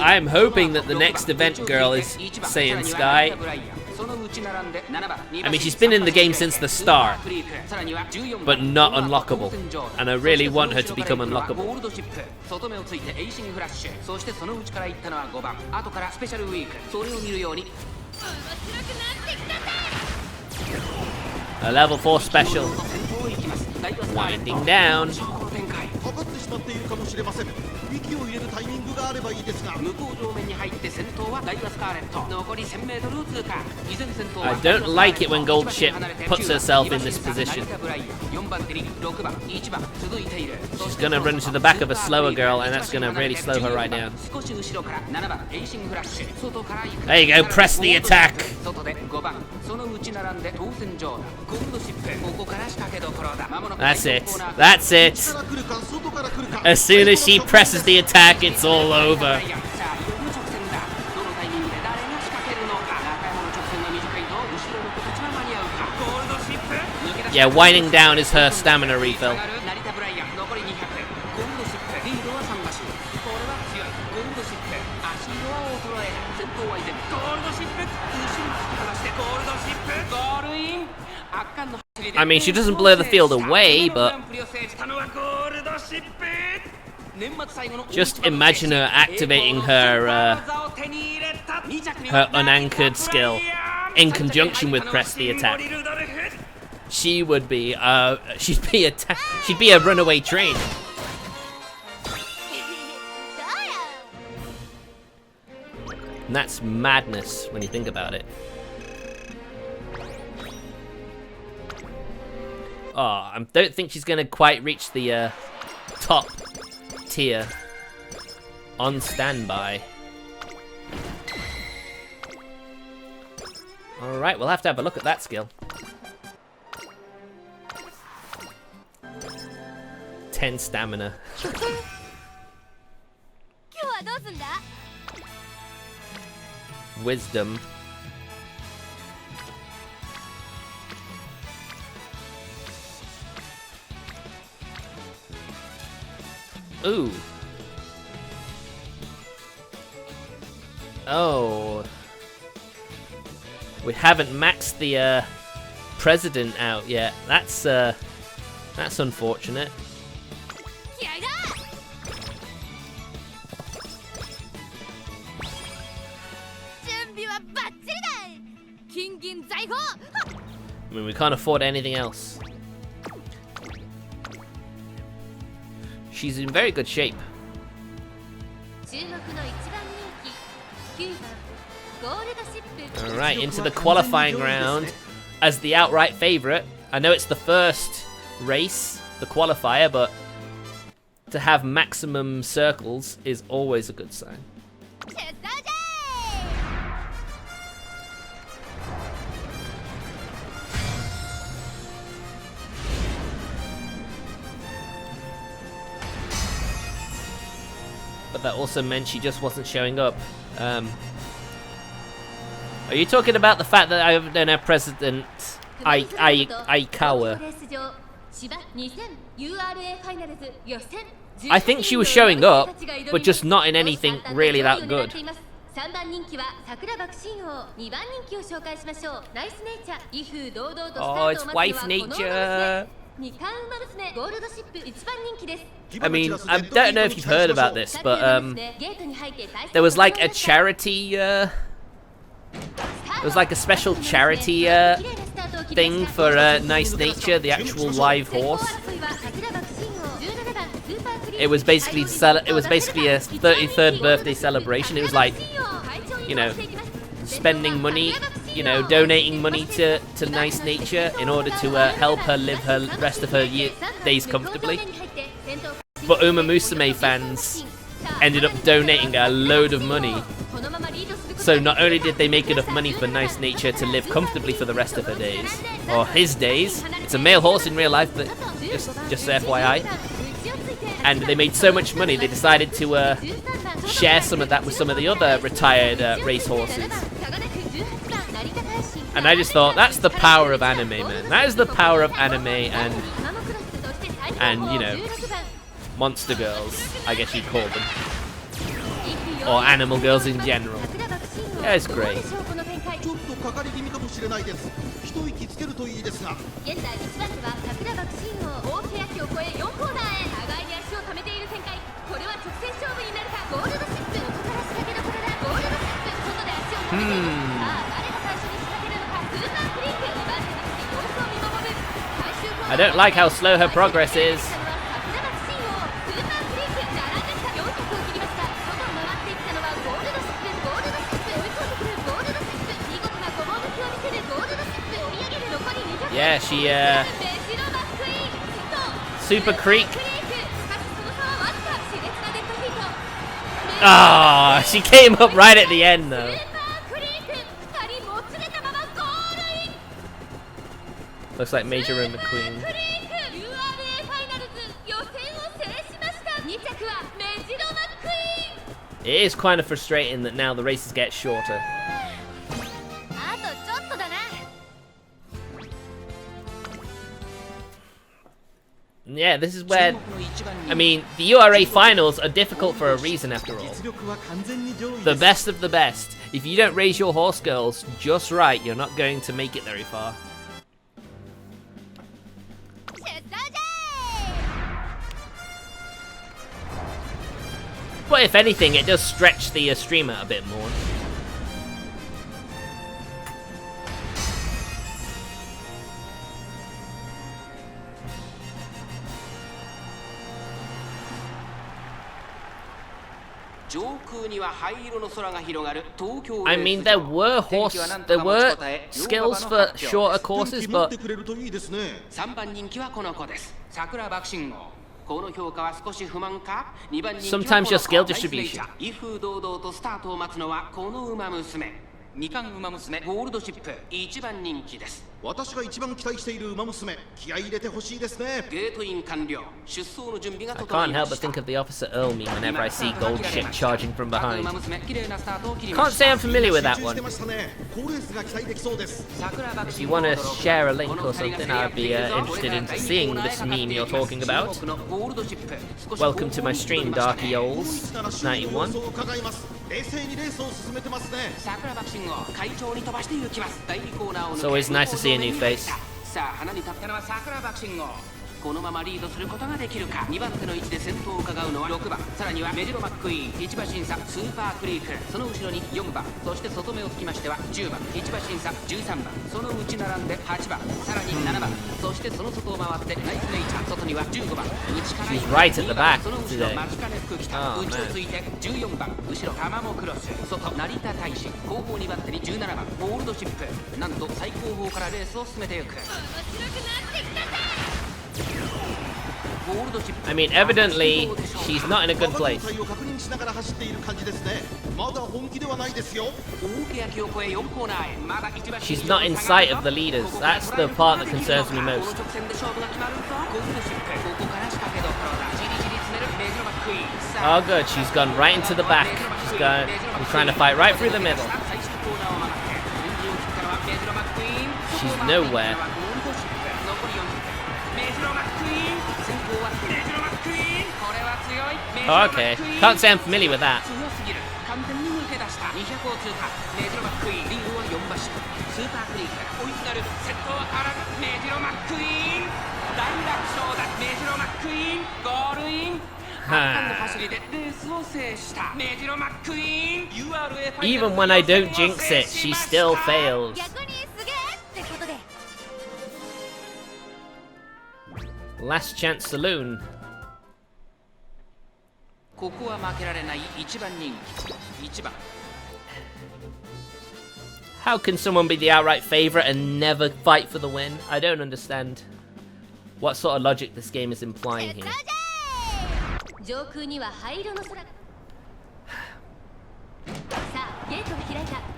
I'm hoping that the next event girl is Saiyan Sky. I mean, she's been in the game since the start, but not unlockable, and I really want her to become unlockable. A level 4 special. Winding down. I don't like it when Gold Ship puts herself in this position. She's gonna run to the back of a slower girl, and that's gonna really slow her right down. There you go, press the attack! That's it. That's it. As soon as she presses the attack, it's all over. Yeah, winding down is her stamina refill. I mean, she doesn't blur the field away, but just imagine her activating her her unanchored skill in conjunction with press the attack. She would be she'd be a runaway train. And that's madness when you think about it. Oh, I don't think she's gonna quite reach the top tier on standby. Alright, we'll have to have a look at that skill. 10 stamina. Wisdom. Ooh. Oh. We haven't maxed the president out yet. That's unfortunate. I mean, we can't afford anything else. She's in very good shape. Alright, into the qualifying round as the outright favourite. I know it's the first race, the qualifier, but to have maximum circles is always a good sign. But that also meant she just wasn't showing up. Are you talking about the fact that I don't have President Aikawa? I think she was showing up, but just not in anything really that good. Oh, it's wife nature. I mean, I don't know if you've heard about this, but there was like a charity, there was like a special charity thing for Nice Nature, the actual live horse. It was basically a 33rd birthday celebration. It was like, you know, spending money, you know, donating money to Nice Nature in order to help her live her rest of her days comfortably. But Musume fans ended up donating a load of money. So not only did they make enough money for Nice Nature to live comfortably for the rest of her days, or his days. It's a male horse in real life, but just FYI. And they made so much money, they decided to share some of that with some of the other retired race horses. And I just thought, that's the power of anime, man. That is the power of anime and you know, monster girls, I guess you'd call them. Or animal girls in general. Yeah, it's great. I don't like how slow her progress is. Yeah, she, Super Creek. Ah, she came up right at the end, though. Looks like Major and McQueen. It is kind of frustrating that now the races get shorter. Yeah, this is where, I mean, the URA finals are difficult for a reason after all. The best of the best. If you don't raise your horse girls just right, you're not going to make it very far. But if anything, it does stretch the streamer a bit more. I mean, there were skills for shorter courses, but sometimes your skill distribution. みかん馬娘ゴールドシップ一番人気です。私が一番期待している馬娘、気合い入れてほしいですね。ゲートイン完了。出走の準備が整いました。I can't help but think of the Officer Earl meme whenever I see gold ship charging from behind. Can't say I'm familiar with that one. If you want to share a link or something, I'd be interested in seeing this meme you're talking about. Welcome to my stream, Darkyols91. It's always nice to see a new face. このままリードすることができるか。2番手の位置で先頭を伺うのは6番、さらにはメジロマックイーン、1馬審査スーパークリーク、その後ろに4番、そして外目をつきましては10番、1馬審査13番、その内並んで8番、さらに7番、そしてその外を回ってナイスネイチャー、外には15番、内から She's right at the back その後ろマジカネ服来た、内をついて14番、後ろタマモクロス、外成田大使、後方にバッテリー17番ゴールドシップ、なんと最後方からレースを進めていく。 I mean, evidently, she's not in a good place. She's not in sight of the leaders. That's the part that concerns me most. Oh, good. She's gone right into the back. She's trying to fight right through the middle. She's nowhere. Oh, okay. Can't say I'm familiar with that. Even when I don't jinx it, she still fails. Last Chance Saloon. How can someone be the outright favorite and never fight for the win? I don't understand what sort of logic this game is implying here.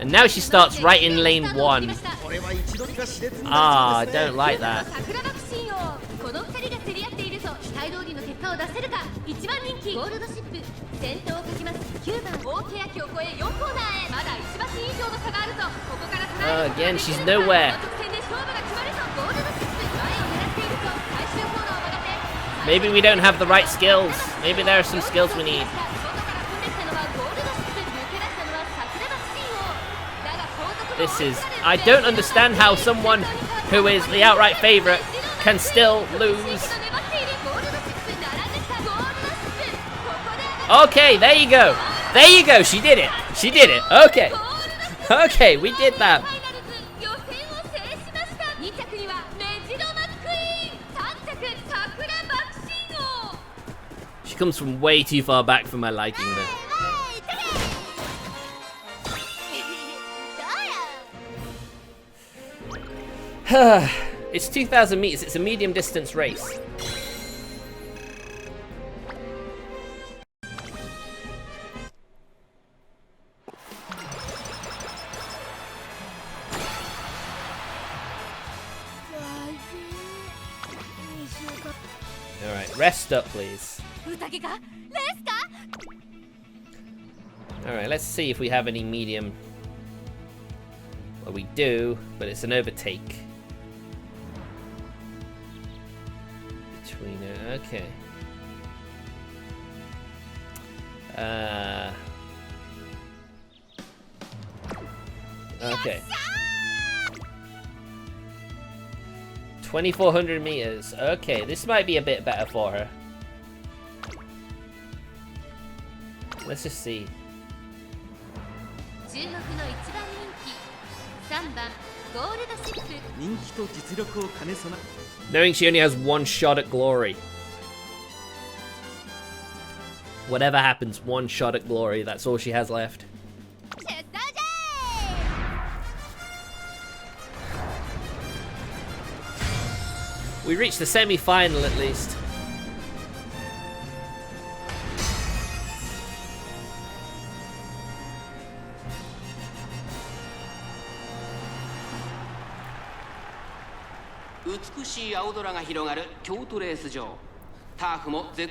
And now she starts right in lane 1. Ah, I don't like that. Again, she's nowhere. Maybe we don't have the right skills. Maybe there are some skills we need. This is... I don't understand how someone who is the outright favorite can still lose. Okay, there you go. There you go. She did it. She did it. Okay. Okay, we did that. She comes from way too far back for my liking, though. It's 2,000 meters. It's a medium distance race. Alright, rest up, please. Alright, let's see if we have any medium. Well, we do, but it's an overtake. Between it, okay. Okay. 2,400 meters. Okay, this might be a bit better for her. Let's just see. Knowing she only has one shot at glory. Whatever happens, one shot at glory. That's all she has left. We reached the semi-final at least.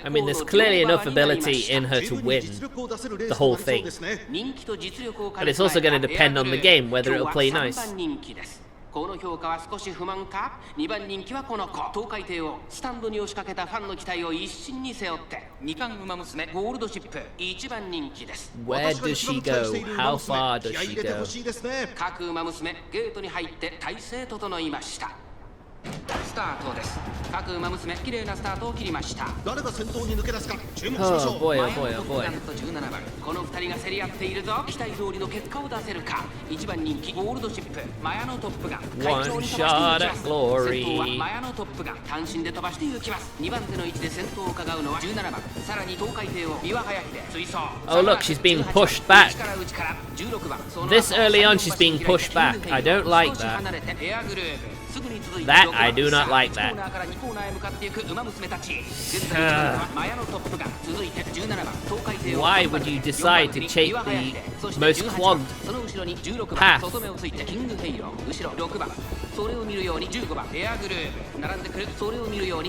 I mean, there's clearly enough ability in her to win the whole thing. But it's also going to depend on the game, whether it'll play nice. この評価は少し不満か。2番人気はこの子。東海帝王スタンドに押しかけたファンの期待を一身に背負って2冠馬娘ゴールドシップ1番人気です。 Where does she go? How far does she go? 各馬娘ゲートに入って体勢整いました。ス Oh boy, oh boy, oh boy. この2人が競り合っているぞ。期待通りの結果を出せるか。1番人気ゴールドシップマヤのトップガン One shot at glory. 先頭はマヤのトップガン単身で飛ばして行きます。2番手の位置で先頭を伺うのは17番。さらに東海帝王岩早秀追走。 Oh look, she's being pushed back. This early on she's being pushed back. I don't like that. That I do not like that. Why would you decide to take the most clogged path?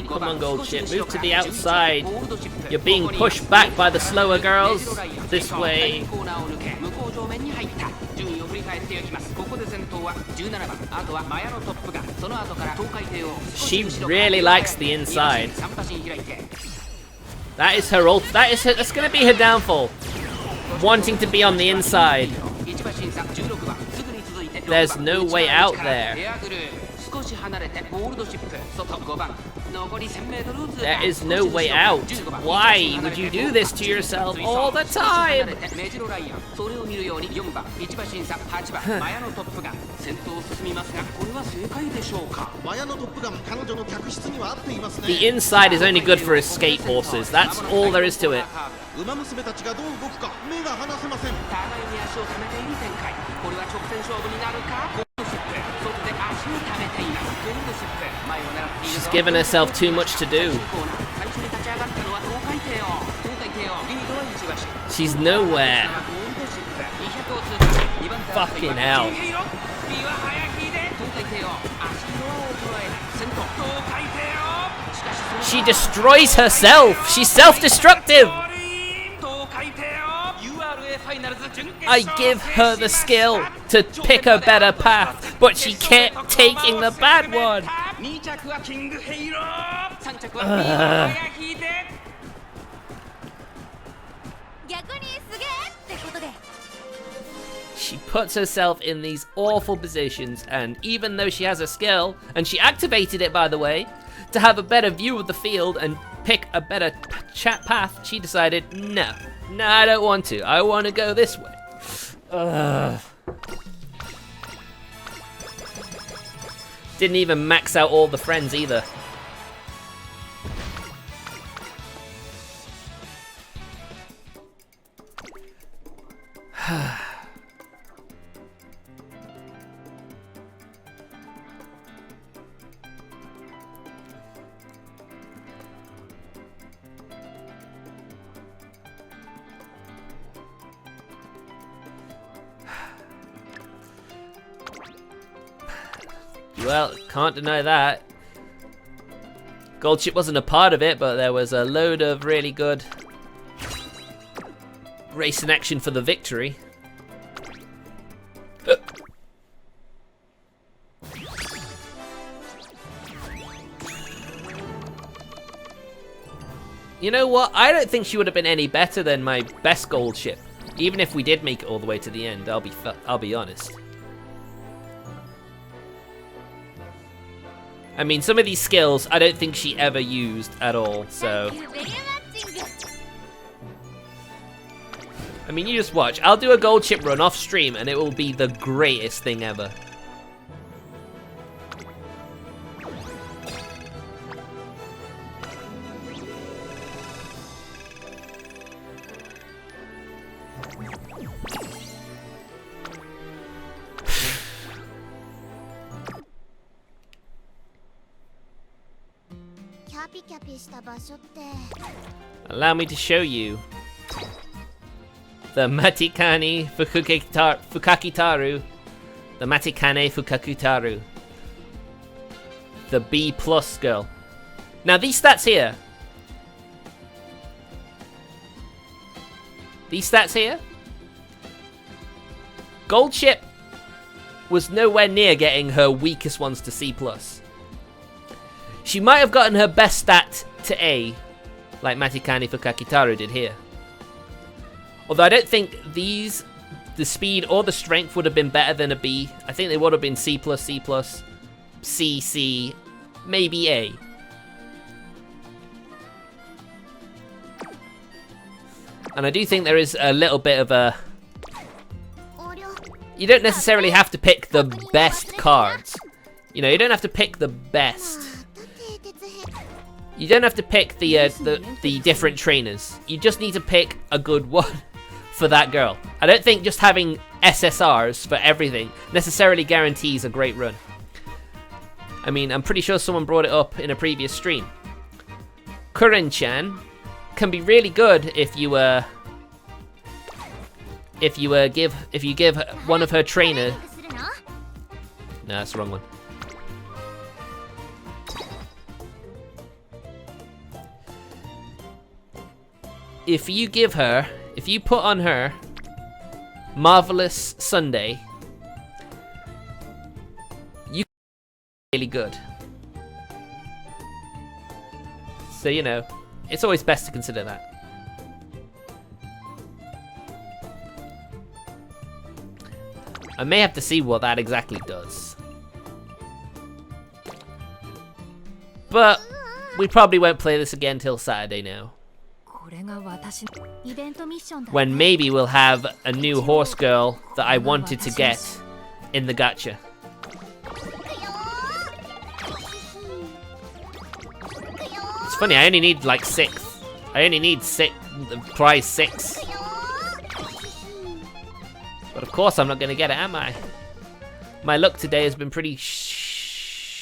Come on, Gold Ship, move to the outside. You're being pushed back by the slower girls. This way. She really likes the inside. That is her ult. That's gonna be her downfall. Wanting to be on the inside. There's no way out there. There is no way out. Why would you do this to yourself all the time? The inside is only good for escape horses. That's all there is to it. She's given herself too much to do. She's nowhere. Fucking hell. She destroys herself. She's self-destructive. I give her the skill to pick a better path, but she kept taking the bad one. She puts herself in these awful positions, and even though she has a skill, and she activated it by the way, to have a better view of the field and pick a better path, she decided, no, I don't want to. I want to go this way. Didn't even max out all the friends either. Well, can't deny that. Gold Ship wasn't a part of it, but there was a load of really good racing action for the victory. You know what? I don't think she would have been any better than my best Gold Ship. Even if we did make it all the way to the end, I'll be honest. I mean, some of these skills, I don't think she ever used at all, so... I mean, you just watch. I'll do a Gold Ship run off stream, and it will be the greatest thing ever. Allow me to show you the Matikani Fukakitaru. The Matikane Fukakitaru. The B+ girl. Now these stats here. Gold Ship was nowhere near getting her weakest ones to C+. She might have gotten her best stat to A, like Matikani Fukakitaru did here. Although I don't think the speed or the strength would have been better than a B. I think they would have been C+, C+, C, C, maybe A. And I do think there is a little bit of a... You don't necessarily have to pick the best cards. You know, you don't have to pick the best. You don't have to pick the different trainers. You just need to pick a good one for that girl. I don't think just having SSRs for everything necessarily guarantees a great run. I mean, I'm pretty sure someone brought it up in a previous stream. Kuren-chan can be really good if you give one of her trainer. No, that's the wrong one. If you put on her Marvelous Sunday, you really good. So, you know, it's always best to consider that. I may have to see what that exactly does. But we probably won't play this again till Saturday now. When maybe we'll have a new horse girl that I wanted to get in the gacha. It's funny, I only need like 6. I only need prize 6. But of course I'm not going to get it, am I? My luck today has been pretty shallow.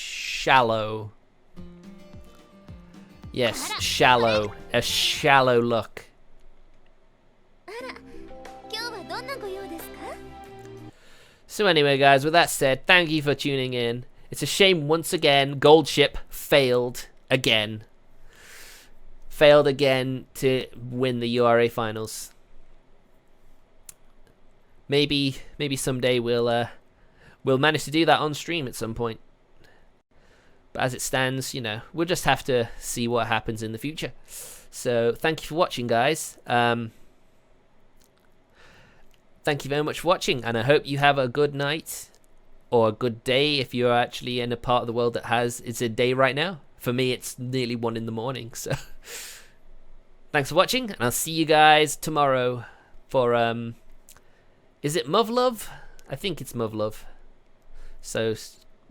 Yes, shallow. A shallow luck. So anyway, guys, with that said, thank you for tuning in. It's a shame once again, Gold Ship failed again. Failed again to win the URA finals. Maybe someday we'll manage to do that on stream at some point. But as it stands, you know, we'll just have to see what happens in the future. So thank you for watching, guys. Thank you very much for watching, and I hope you have a good night or a good day if you're actually in a part of the world that it's a day right now. For me, it's nearly 1 in the morning. So thanks for watching, and I'll see you guys tomorrow for is it Muv-Love? I think it's Muv-Love. So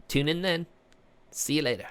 tune in then. See you later.